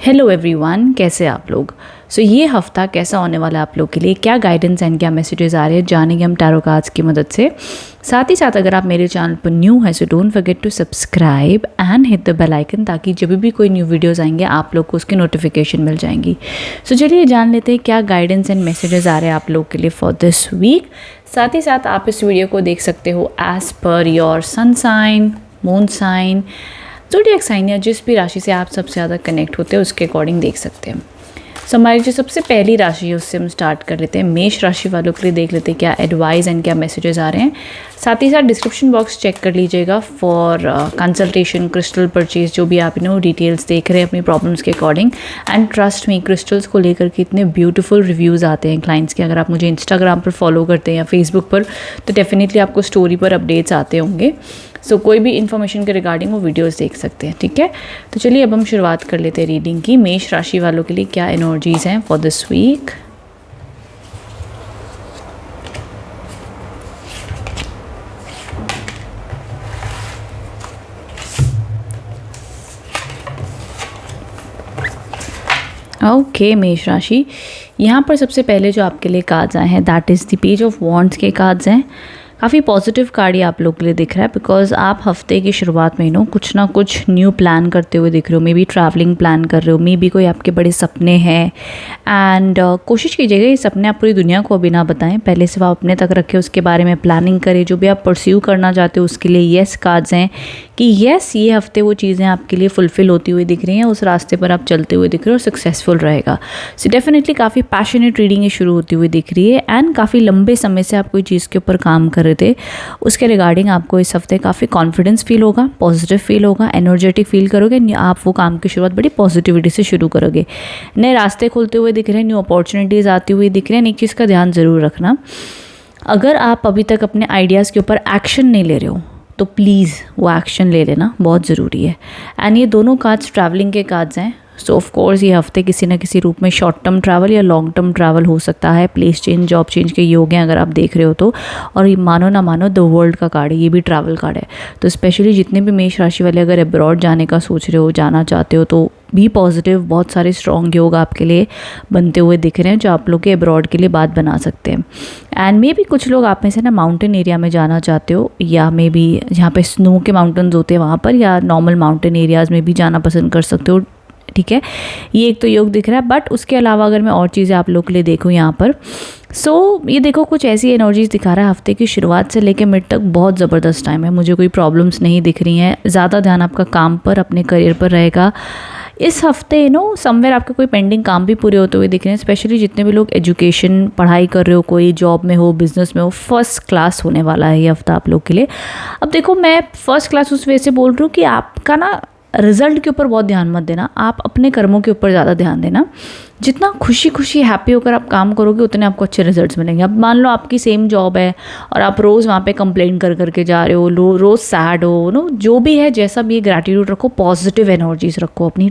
Hello everyone, कैसे आप लोग। ये हफ़्ता कैसा होने वाला है आप लोग के लिए, क्या गाइडेंस एंड क्या मैसेजेस आ रहे हैं जानेंगे हम टैरो कार्ड्स की मदद से। साथ ही साथ अगर आप मेरे चैनल पर न्यू हैं so don't forget to subscribe and hit the bell icon, ताकि जब भी कोई न्यू वीडियोस आएंगे आप लोग को उसकी नोटिफिकेशन मिल जाएंगी। चलिए जान लेते हैं क्या गाइडेंस एंड मैसेजेस आ रहे हैं आप लोग के लिए फॉर दिस वीक। साथ ही साथ आप इस वीडियो को देख सकते हो as per your sun sign, moon sign, zodiac sign या जिस भी राशि से आप सबसे ज़्यादा कनेक्ट होते हैं उसके अकॉर्डिंग देख सकते हैं। हमारी जो सबसे पहली राशि है उससे हम स्टार्ट कर लेते हैं। मेष राशि वालों के लिए देख लेते हैं क्या एडवाइस एंड क्या मैसेजेस आ रहे हैं। साथ ही साथ डिस्क्रिप्शन बॉक्स चेक कर लीजिएगा फॉर कंसल्टेशन, क्रिस्टल परचेज, जो भी आप डिटेल्स देख रहे हैं अपनी प्रॉब्लम्स के according. And trust me, crystals को लेकर के इतने ब्यूटीफुल रिव्यूज़ आते हैं क्लाइंट्स के। अगर आप मुझे इंस्टाग्राम पर फॉलो करते हैं या फेसबुक पर तो डेफिनेटली आपको स्टोरी पर अपडेट्स आते होंगे। कोई भी इन्फॉर्मेशन के रिगार्डिंग वो वीडियोस देख सकते हैं, ठीक है। तो चलिए अब हम शुरुआत कर लेते हैं रीडिंग की। मेष राशि वालों के लिए क्या एनर्जीज़ हैं फॉर दिस वीक। ओके मेष राशि, यहाँ पर सबसे पहले जो आपके लिए कार्ड्स आए हैं that is the page of wands के कार्ड्स हैं। काफ़ी पॉजिटिव कार्ड ये आप लोग के लिए दिख रहा है, बिकॉज आप हफ्ते की शुरुआत में कुछ ना कुछ न्यू प्लान करते हुए दिख रहे हो। मे बी ट्रैवलिंग प्लान कर रहे हो, मे बी कोई आपके बड़े सपने हैं। एंड कोशिश कीजिएगा ये सपने आप पूरी दुनिया को अभी ना बताएं, पहले सिर्फ आप अपने तक रखें, उसके बारे में प्लानिंग करें। जो भी आप परस्यू करना चाहते हो उसके लिए येस कार्ड्स हैं कि येस ये हफ्ते वो चीज़ें आपके लिए फुलफ़िल होती हुई दिख रही हैं, उस रास्ते पर आप चलते हुए दिख रहे हो, सक्सेसफुल रहेगा। डेफिनेटली काफ़ी पैशनेट रीडिंग ये शुरू होती हुई दिख रही है। एंड काफ़ी लंबे समय से आप कोई चीज़ के ऊपर काम कर रहे थे, उसके रिगार्डिंग आपको इस हफ्ते काफ़ी कॉन्फिडेंस फील होगा, पॉजिटिव फील होगा, एनर्जेटिक फील करोगे। आप वो काम की शुरुआत बड़ी पॉजिटिविटी से शुरू करोगे। नए रास्ते खुलते हुए दिख रहे हैं, न्यू अपॉर्चुनिटीज़ आती हुई दिख रही हैं। एक चीज़ का ध्यान ज़रूर रखना, अगर आप अभी तक अपने आइडियाज़ के ऊपर एक्शन नहीं ले रहे हो तो प्लीज़ वो एक्शन ले लेना, बहुत ज़रूरी है। एंड ये दोनों कार्ड्स ट्रैवलिंग के कार्ड्स हैं। ऑफ कोर्स ये हफ्ते किसी न किसी रूप में शॉर्ट टर्म ट्रैवल या लॉन्ग टर्म ट्रैवल हो सकता है। प्लेस चेंज, जॉब चेंज के योग हैं अगर आप देख रहे हो तो। और ये मानो ना मानो द वर्ल्ड का कार्ड है, ये भी ट्रैवल कार्ड है। तो स्पेशली जितने भी मेष राशि वाले अगर अब्रॉड जाने का सोच रहे हो, जाना चाहते हो, तो भी पॉजिटिव बहुत सारे स्ट्रॉन्ग योग आपके लिए बनते हुए दिख रहे हैं जो आप लोग के अब्रॉड के लिए बात बना सकते हैं। एंड मे भी कुछ लोग आप में से माउंटेन एरिया में जाना चाहते हो, या मे बी जहाँ पे स्नो के माउंटेन्स होते हैं वहाँ पर, या नॉर्मल माउंटेन एरियाज़ में भी जाना पसंद कर सकते हो, ठीक है। ये एक तो योग दिख रहा है। बट उसके अलावा अगर मैं और चीज़ें आप लोग के लिए देखूँ यहाँ पर, ये देखो कुछ ऐसी एनर्जीज दिखा रहा है हफ्ते की शुरुआत से लेकर मिड तक बहुत ज़बरदस्त टाइम है। मुझे कोई प्रॉब्लम्स नहीं दिख रही हैं। ज़्यादा ध्यान आपका काम पर, अपने करियर पर रहेगा इस हफ्ते। समवेयर आपके कोई पेंडिंग काम भी पूरे होते हुए दिख रहे हैं। स्पेशली जितने भी लोग एजुकेशन, पढ़ाई कर रहे हो, कोई जॉब में हो, बिजनेस में हो, फर्स्ट क्लास होने वाला है ये हफ्ता आप लोग के लिए। अब देखो मैं फर्स्ट क्लास उस वजह से बोल रही हूँ कि आपका रिजल्ट के ऊपर बहुत ध्यान मत देना, आप अपने कर्मों के ऊपर ज़्यादा ध्यान देना। जितना खुशी खुशी हैप्पी होकर आप काम करोगे उतने आपको अच्छे रिजल्ट्स मिलेंगे। अब मान लो आपकी सेम जॉब है और आप रोज़ वहाँ पे कंप्लेन कर करके जा रहे हो, रोज़ सैड हो, जो भी है, जैसा भी है, ग्रैटिट्यूड रखो, पॉजिटिव एनर्जीज रखो अपनी।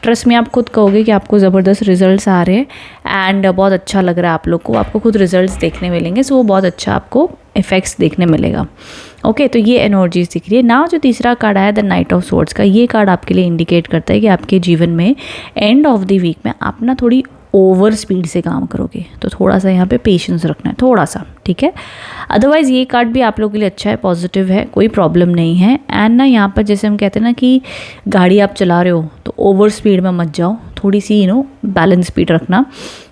ट्रस्ट में आप खुद कहोगे कि आपको ज़बरदस्त रिजल्ट्स आ रहे हैं एंड बहुत अच्छा लग रहा है आप लोग को, आपको खुद रिजल्ट्स देखने मिलेंगे। वो बहुत अच्छा आपको इफ़ेक्ट्स देखने मिलेगा। ओके, तो ये एनर्जीज दिख रही है ना। जो तीसरा कार्ड आया द नाइट ऑफ स्वॉर्ड्स का, ये कार्ड आपके लिए इंडिकेट करता है कि आपके जीवन में एंड ऑफ द वीक में आप थोड़ी ओवर स्पीड से काम करोगे, तो थोड़ा सा यहाँ पे पेशेंस रखना है, थोड़ा सा, ठीक है। अदरवाइज़ ये कार्ड भी आप लोगों के लिए अच्छा है, पॉजिटिव है, कोई प्रॉब्लम नहीं है। एंड यहाँ पर जैसे हम कहते हैं कि गाड़ी आप चला रहे हो तो ओवर स्पीड में मत जाओ, थोड़ी सी बैलेंस स्पीड रखना।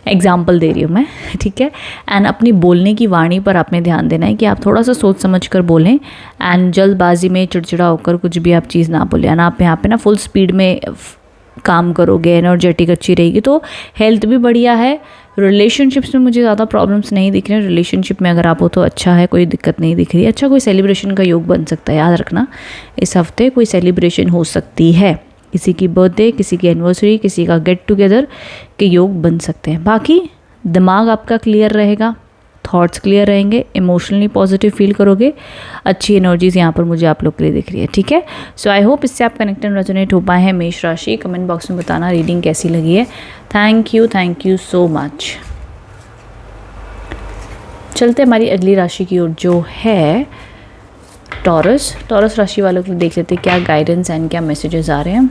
एग्जाम्पल दे रही हूँ मैं, ठीक है। एंड अपनी बोलने की वाणी पर आपने ध्यान देना है कि आप थोड़ा सा सोच समझ कर बोलें एंड जल्दबाजी में चिड़चिड़ा होकर कुछ भी आप चीज़ ना बोलें। एंड आप यहाँ पे फुल स्पीड में काम करोगे, एनर्जेटिक अच्छी रहेगी, तो हेल्थ भी बढ़िया है। रिलेशनशिप्स में मुझे ज़्यादा प्रॉब्लम्स नहीं दिख रहे हैं। रिलेशनशिप में अगर आप हो तो अच्छा है, कोई दिक्कत नहीं दिख रही है। अच्छा, कोई सेलिब्रेशन का योग बन सकता है, याद रखना इस हफ्ते कोई सेलिब्रेशन हो सकती है, किसी की बर्थडे, किसी की एनिवर्सरी, किसी का गेट टुगेदर के योग बन सकते हैं। बाकी दिमाग आपका क्लियर रहेगा, थॉट्स क्लियर रहेंगे, इमोशनली पॉजिटिव फील करोगे, अच्छी एनर्जीज यहाँ पर मुझे आप लोग के लिए दिख रही है, ठीक है। आई होप इससे आप कनेक्ट एंड रेजोनेट हो पाए हैं। मेष राशि, कमेंट बॉक्स में बताना रीडिंग कैसी लगी है। Thank you so much. चलते हमारी अगली राशि की ओर जो है टॉरस राशि वालों के लिए देख लेते हैं क्या गाइडेंस एंड क्या मैसेजेस आ रहे हैं।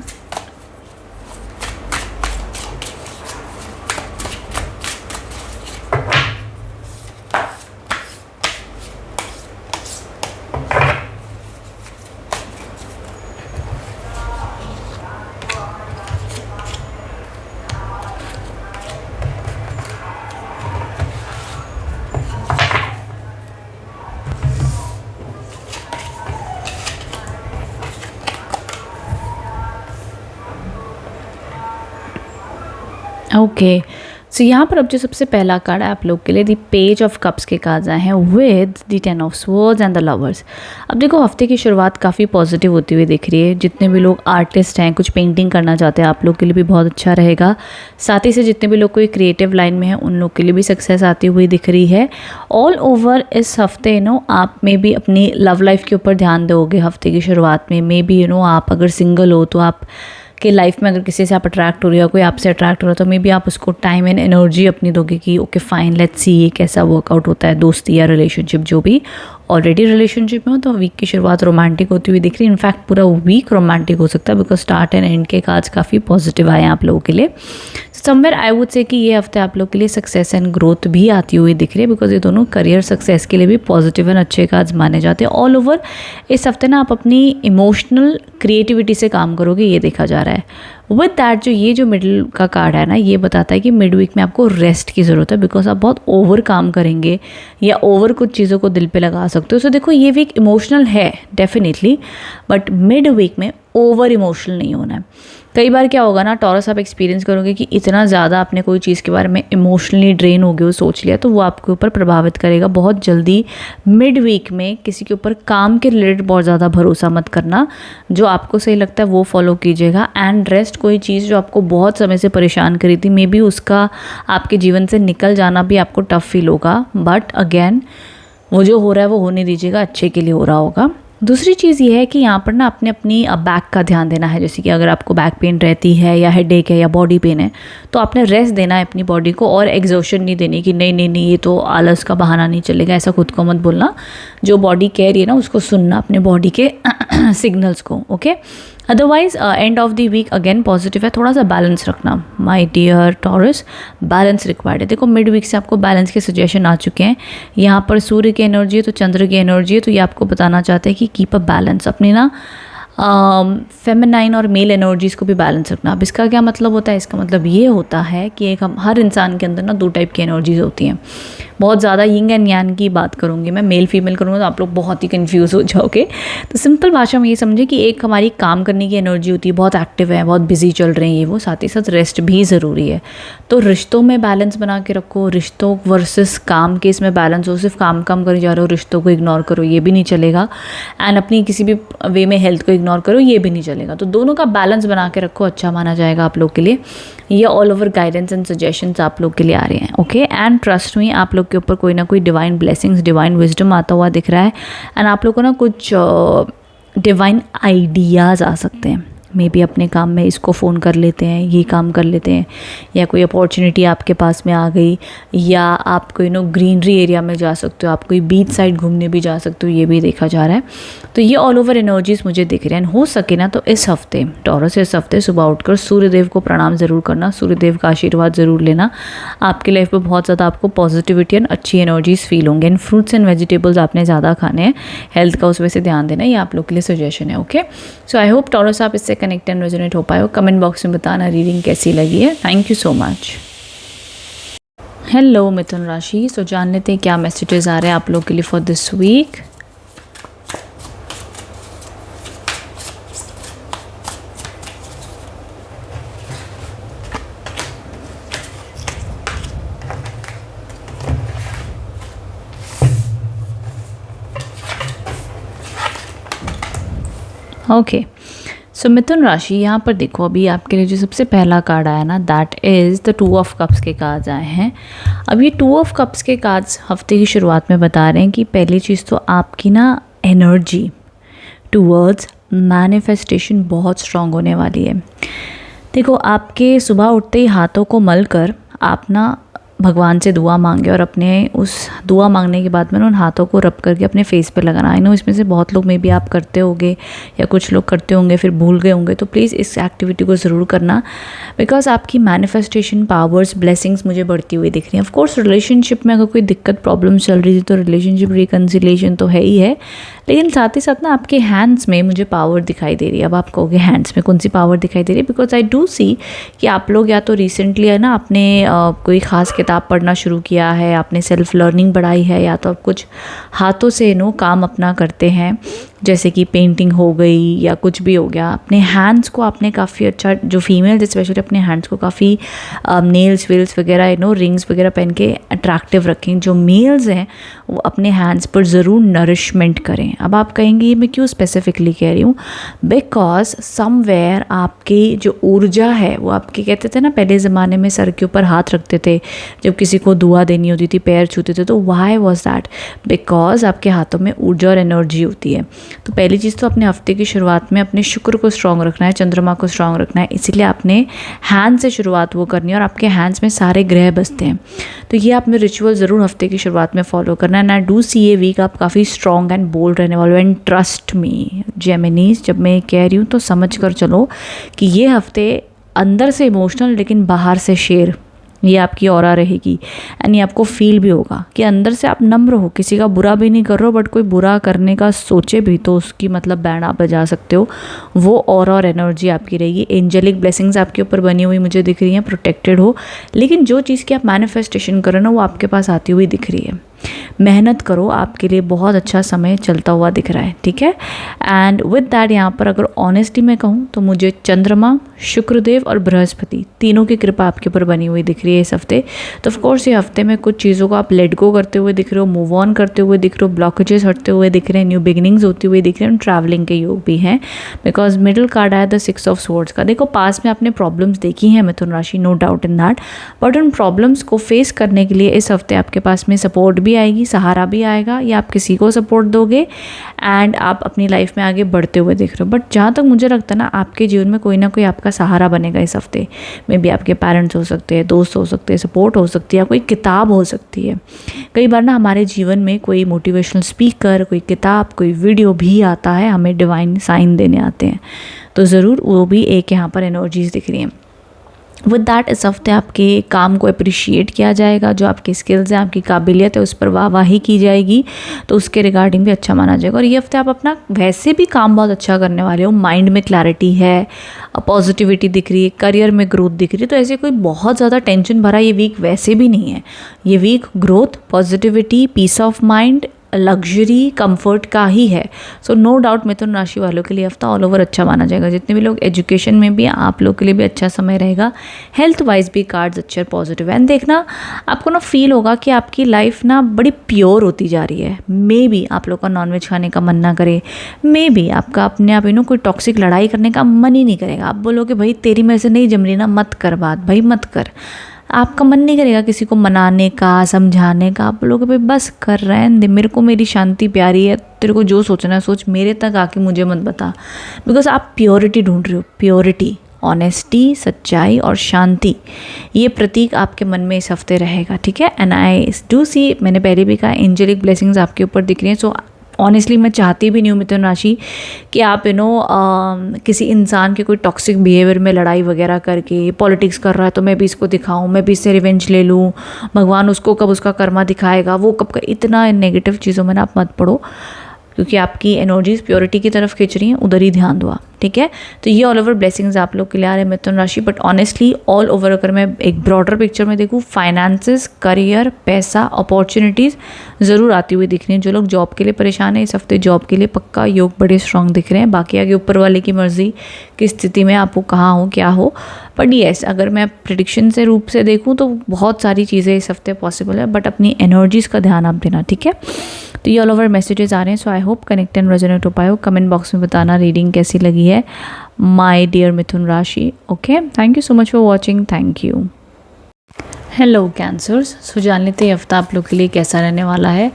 ओके, सो यहाँ पर अब जो सबसे पहला कार्ड है आप लोग के लिए दी पेज ऑफ कप्स के कार्ड्स आए हैं with the 10 of swords and the lovers. अब देखो हफ्ते की शुरुआत काफ़ी पॉजिटिव होती हुई दिख रही है। जितने भी लोग आर्टिस्ट हैं, कुछ पेंटिंग करना चाहते हैं, आप लोग के लिए भी बहुत अच्छा रहेगा। साथ ही से जितने भी लोग कोई क्रिएटिव लाइन में हैं उन लोग के लिए भी सक्सेस आती हुई दिख रही है। ऑल ओवर इस हफ्ते आप में भी अपनी लव लाइफ के ऊपर ध्यान दोगे हफ्ते की शुरुआत में। मे बी आप अगर सिंगल हो तो आप कि लाइफ में अगर किसी से आप अट्रैक्ट हो रही हो, कोई आपसे अट्रैक्ट हो रहा है, तो मे बी आप उसको टाइम एंड एनर्जी अपनी दोगे कि ओके फाइन लेट्स सी ये कैसा वर्कआउट होता है, दोस्ती या रिलेशनशिप जो भी। ऑलरेडी रिलेशनशिप में हो तो वीक की शुरुआत रोमांटिक होती हुई दिख रही है। इनफैक्ट पूरा वीक रोमांटिक हो सकता है बिकॉज स्टार्ट एंड एंड के कार्ड्स काफ़ी पॉजिटिव आए हैं आप लोगों के लिए। समवेयर आई वुड से कि ये हफ्ते आप लोग के लिए सक्सेस एंड ग्रोथ भी आती हुई दिख रही है बिकॉज ये दोनों करियर सक्सेस के लिए भी पॉजिटिव एंड अच्छे कार्ड्स माने जाते हैं। ऑल ओवर इस हफ्ते आप अपनी इमोशनल क्रिएटिविटी से काम करोगे, ये देखा जा रहा है। विद दैट ये जो मिडिल का कार्ड है ये बताता है कि मिड वीक में आपको रेस्ट की ज़रूरत है बिकॉज आप बहुत ओवर काम करेंगे या ओवर कुछ चीज़ों को दिल पे लगा सकते हो। सो देखो ये वीक इमोशनल है डेफिनेटली, बट मिड वीक में ओवर इमोशनल नहीं होना है। कई बार क्या होगा टॉरस आप एक्सपीरियंस करोगे कि इतना ज़्यादा आपने कोई चीज़ के बारे में इमोशनली ड्रेन हो गए हो, सोच लिया, तो वो आपके ऊपर प्रभावित करेगा बहुत जल्दी। मिड वीक में किसी के ऊपर काम के रिलेटेड बहुत ज़्यादा भरोसा मत करना, जो आपको सही लगता है वो फॉलो कीजिएगा। एंड रेस्ट, कोई चीज़ जो आपको बहुत समय से परेशान करी थी मे बी उसका आपके जीवन से निकल जाना भी आपको टफ फील होगा, बट अगेन वो जो हो रहा है वो होने दीजिएगा, अच्छे के लिए हो रहा होगा। दूसरी चीज़ ये है कि यहाँ पर आपने अपनी बैक का ध्यान देना है। जैसे कि अगर आपको बैक पेन रहती है या हेडेक है या बॉडी पेन है तो आपने रेस्ट देना है अपनी बॉडी को, और एग्जॉशन नहीं देनी कि नहीं नहीं नहीं ये तो आलस का बहाना नहीं चलेगा, ऐसा खुद को मत बोलना। जो बॉडी कह रही है उसको सुनना, अपने बॉडी के सिग्नल्स को, okay. Otherwise end of the week again positive है, थोड़ा सा बैलेंस रखना my dear Taurus, balance required है। देखो मिड वीक से आपको बैलेंस के सजेशन आ चुके हैं। यहाँ पर सूर्य की एनर्जी है तो चंद्र की एनर्जी है, तो ये आपको बताना चाहते हैं कि कीप अ बैलेंस, अपनी फेमिनाइन और मेल एनर्जीज़ को भी बैलेंस रखना। अब इसका क्या मतलब होता है? इसका मतलब ये होता है कि एक हर इंसान के अंदर दो टाइप की एनर्जीज़ होती हैं। बहुत ज़्यादा यिंग एंड यांग की बात करूँगी मैं, मेल फीमेल करूँगा तो आप लोग बहुत ही कंफ्यूज हो जाओगे। तो सिंपल भाषा में ये समझे कि एक हमारी काम करने की एनर्जी होती है, बहुत एक्टिव है, बहुत बिजी चल रहे हैं ये वो, साथ ही साथ रेस्ट भी ज़रूरी है। तो रिश्तों में बैलेंस बना के रखो, रिश्तों वर्सेस काम के इसमें बैलेंस हो। सिर्फ काम करे जा रहे हो, रिश्तों को इग्नोर करो, ये भी नहीं चलेगा। एंड अपनी किसी भी वे में हेल्थ को इग्नोर करो, ये भी नहीं चलेगा। तो दोनों का बैलेंस बना के रखो, अच्छा माना जाएगा आप लोग के लिए। ये all over guidance and suggestions आप लोग के लिए आ रहे हैं, ओके। एंड ट्रस्ट मी, आप लोग के ऊपर कोई ना कोई डिवाइन ब्लेसिंग्स, डिवाइन विजडम आता हुआ दिख रहा है। एंड आप लोग को कुछ डिवाइन आइडियाज़ आ सकते हैं। मे बी अपने काम में इसको फ़ोन कर लेते हैं, ये काम कर लेते हैं, या कोई अपॉर्चुनिटी आपके पास में आ गई, या आप कोई ग्रीनरी एरिया में जा सकते हो, आप कोई बीच साइड घूमने भी जा सकते हो, ये भी देखा जा रहा है। तो ये ऑल ओवर एनर्जीज मुझे दिख रहे हैं। हो सके ना तो इस हफ्ते टॉरस, इस हफ्ते सुबह उठकर सूर्यदेव को प्रणाम ज़रूर करना, सूर्यदेव का आशीर्वाद ज़रूर लेना। आपकी लाइफ में बहुत ज़्यादा आपको पॉजिटिविटी एंड अच्छी एनर्जीज फील होंगे। एंड फ्रूट्स एंड वेजिटेबल्स आपने ज़्यादा खाने हैं, हेल्थ का उस वजह से ध्यान देना, ये आप लोग के लिए सजेशन है, okay. So I hope taurus आप इससे कनेक्ट एंड रेजोनेट हो पाए हो। कमेंट बॉक्स में बताना रीडिंग कैसी लगी है। Thank you so much. Hello मिथुन राशि, सो जान लेते हैं क्या मैसेजेस आ रहे हैं आप लोग के लिए फॉर दिस वीक। ओके, सो मिथुन राशि, यहाँ पर देखो अभी आपके लिए जो सबसे पहला कार्ड आया ना, that is the 2 of cups के कार्ड्स आए हैं। अब ये 2 ऑफ कप्स के कार्ड्स हफ्ते की शुरुआत में बता रहे हैं कि पहली चीज़ तो आपकी एनर्जी टूवर्ड्स मैनिफेस्टेशन बहुत स्ट्रॉन्ग होने वाली है। देखो आपके सुबह उठते ही हाथों को मल कर आप भगवान से दुआ मांगे, और अपने उस दुआ मांगने के बाद में उन हाथों को रब करके अपने फेस पे लगाना। आई नो इसमें से बहुत लोग में भी आप करते होंगे या कुछ लोग करते होंगे फिर भूल गए होंगे, तो प्लीज़ इस एक्टिविटी को ज़रूर करना, बिकॉज आपकी मैनिफेस्टेशन पावर्स, ब्लेसिंग्स मुझे बढ़ती हुई दिख रही हैं। ऑफ कोर्स रिलेशनशिप में अगर कोई दिक्कत प्रॉब्लम चल रही थी तो रिलेशनशिप रिकन्सिलेशन तो है ही है, लेकिन साथ ही साथ आपके हैंड्स में मुझे पावर दिखाई दे रही है। अब आप कहोगे हैंड्स में कौन सी पावर दिखाई दे रही है? बिकॉज आई डू सी कि आप लोग या तो रिसेंटली है आपने कोई ख़ास किताब पढ़ना शुरू किया है, आपने सेल्फ लर्निंग बढ़ाई है, या तो आप कुछ हाथों से काम अपना करते हैं। जैसे कि पेंटिंग हो गई या कुछ भी हो गया। अपने हैंड्स को आपने काफ़ी अच्छा, जो फीमेल्स स्पेशली अपने हैंड्स को काफ़ी नेल्स वेल्स वगैरह रिंग्स वगैरह पहन के अट्रैक्टिव रखें। जो मेल्स हैं वो अपने हैंड्स पर ज़रूर नरिशमेंट करें। अब आप कहेंगे ये मैं क्यों स्पेसिफिकली कह रही हूँ, बिकॉज समवेयर आपकी जो ऊर्जा है वो आपके, कहते थे ना पहले ज़माने में सर के ऊपर हाथ रखते थे जब किसी को दुआ देनी होती थी, पैर छूते थे, तो वाई वॉज दैट, बिकॉज आपके हाथों में ऊर्जा और एनर्जी होती है। तो पहली चीज़ तो अपने हफ्ते की शुरुआत में अपने शुक्र को स्ट्रॉन्ग रखना है, चंद्रमा को स्ट्रॉन्ग रखना है, इसीलिए आपने हैंड से शुरुआत वो करनी है और आपके हैंड्स में सारे ग्रह बसते हैं। तो ये आपने रिचुअल ज़रूर हफ्ते की शुरुआत में फॉलो करना है। एंड आई डू सी ये वीक आप काफ़ी स्ट्रॉन्ग एंड बोल्ड रहने वाले हो। एंड ट्रस्ट मी जेमिनीज, जब मैं कह रही हूँ तो समझ कर चलो कि ये हफ्ते अंदर से इमोशनल लेकिन बाहर से शेर, ये आपकी ऑरा रहेगी। एंड ये आपको फील भी होगा कि अंदर से आप नम्र हो, किसी का बुरा भी नहीं कर रहे हो, बट कोई बुरा करने का सोचे भी तो उसकी मतलब बैंड आप बजा सकते हो। वो ऑरा और एनर्जी आपकी रहेगी। एंजेलिक ब्लेसिंग्स आपके ऊपर बनी हुई मुझे दिख रही हैं, प्रोटेक्टेड हो। लेकिन जो चीज़ की आप मैनिफेस्टेशन करो ना वो आपके पास आती हुई दिख रही है। मेहनत करो, आपके लिए बहुत अच्छा समय चलता हुआ दिख रहा है, ठीक है। एंड विद दैट यहाँ पर अगर ऑनेस्टली मैं कहूँ तो मुझे चंद्रमा, शुक्रदेव और बृहस्पति तीनों की कृपा आपके ऊपर बनी हुई दिख रही है इस हफ्ते। तो ऑफकोर्स ये हफ्ते में कुछ चीज़ों को आप लेट गो करते हुए दिख रहे हो, मूव ऑन करते हुए दिख रहे हो, ब्लॉकेजेस हटते हुए दिख रहे हैं, न्यू बिगिनिंग्स होती हुई दिख रहे हैं। ट्रैवलिंग के योग भी हैं बिकॉज मिडिल कार्ड आया द 6 ऑफ स्वॉर्ड्स का। देखो पास में आपने प्रॉब्लम्स देखी हैं मिथुन राशि, no doubt in that, but उन प्रॉब्लम्स को फेस करने के लिए इस हफ्ते आपके पास में सपोर्ट भी आएगी, सहारा भी आएगा, या आप किसी को सपोर्ट दोगे एंड आप अपनी लाइफ में आगे बढ़ते हुए दिख रहे हो। बट जहाँ तक मुझे लगता है ना आपके जीवन में कोई ना कोई आपका सहारा बनेगा इस हफ्ते में भी। आपके पेरेंट्स हो सकते हैं, दोस्त हो सकते हैं, सपोर्ट हो सकती है, कोई किताब हो सकती है। कई बार ना हमारे जीवन में कोई मोटिवेशनल स्पीकर, कोई किताब, कोई वीडियो भी आता है, हमें डिवाइन साइन देने आते हैं। तो ज़रूर वो भी एक यहाँ पर एनर्जीज दिख रही हैं। विद दैट इस हफ्ते आपके काम को अप्रिशिएट किया जाएगा, जो आपकी स्किल्स हैं, आपकी काबिलियत है, उस पर वाहवाही की जाएगी, तो उसके रिगार्डिंग भी अच्छा माना जाएगा। और ये हफ्ते आप अपना वैसे भी काम बहुत अच्छा करने वाले हो, माइंड में क्लैरिटी है, पॉजिटिविटी दिख रही है, करियर में ग्रोथ दिख रही है। तो ऐसे कोई बहुत ज़्यादा टेंशन भरा ये वीक वैसे भी नहीं है। ये week growth, positivity, peace of mind, luxury, comfort का ही है। सो नो डाउट मिथुन राशि वालों के लिए हफ्ता ऑल ओवर अच्छा माना जाएगा। जितने भी लोग एजुकेशन में भी, आप लोग के लिए भी अच्छा समय रहेगा। हेल्थ वाइज भी कार्ड्स अच्छे और पॉजिटिव है। एंड देखना आपको ना फील होगा कि आपकी लाइफ ना बड़ी प्योर होती जा रही है। मे बी आप लोग का नॉनवेज खाने का मन ना करे, मे बी आपका अपने आप कोई टॉक्सिक लड़ाई करने का मन ही नहीं करेगा। आप बोलोगे भाई तेरी मेरे से नहीं जम रही ना, मत कर बात भाई, मत कर। आपका मन नहीं करेगा किसी को मनाने का, समझाने का। आप लोग भाई बस कर रहे हैं, मेरे को मेरी शांति प्यारी है, तेरे को जो सोचना है सोच, मेरे तक आके मुझे मत बता। बिकॉज आप प्योरिटी ढूंढ रहे हो। प्योरिटी, ऑनेस्टी, सच्चाई और शांति, ये प्रतीक आपके मन में इस हफ्ते रहेगा, ठीक है। एंड आई डू सी, मैंने पहले भी कहा, एंजेलिक ब्लेसिंग्स आपके ऊपर दिख रही हैं। सो ऑनेस्टली मैं चाहती भी नहीं हूँ मिथुन राशि कि आप किसी इंसान के कोई टॉक्सिक बिहेवियर में लड़ाई वगैरह करके, पॉलिटिक्स कर रहा है तो मैं भी इसको दिखाऊं, मैं भी इससे रिवेंज ले लूँ, भगवान उसको कब उसका कर्मा दिखाएगा, वो कब का, इतना नेगेटिव चीज़ों में ना आप मत पड़ो, क्योंकि आपकी एनर्जीज प्योरिटी की तरफ खींच रही हैं, उधर ही ध्यान दो आप, ठीक है। तो ये ऑल ओवर ब्लेसिंग्स आप लोग के लिए आ रहे हैं मिथुन राशि। बट ऑनेस्टली ऑल ओवर अगर मैं एक ब्रॉडर पिक्चर में देखूँ, फाइनेंसेस, करियर, पैसा, अपॉर्चुनिटीज़ ज़रूर आती हुई दिख रही हैं। जो लोग जॉब के लिए परेशान हैं, इस हफ्ते जॉब के लिए पक्का योग बड़े स्ट्रॉन्ग दिख रहे हैं। बाकी आगे ऊपर वाले की मर्जी की स्थिति में आपको कहाँ हो क्या हो। बट येस, अगर मैं प्रेडिक्शन से रूप से देखूँ तो बहुत सारी चीज़ें इस हफ्ते पॉसिबल है, बट अपनी एनर्जीज़ का ध्यान आप देना, ठीक है। तो ये ऑल ओवर मैसेजेस आ रहे हैं। So I hope connect and resonate हो पाए हो। कमेंट बॉक्स में बताना रीडिंग कैसी लगी है माय डियर मिथुन राशि। Okay, thank you so much for watching, thank you. Hello Cancers, so जान लेते हैं हफ्ता आप लोग के लिए कैसा रहने वाला है,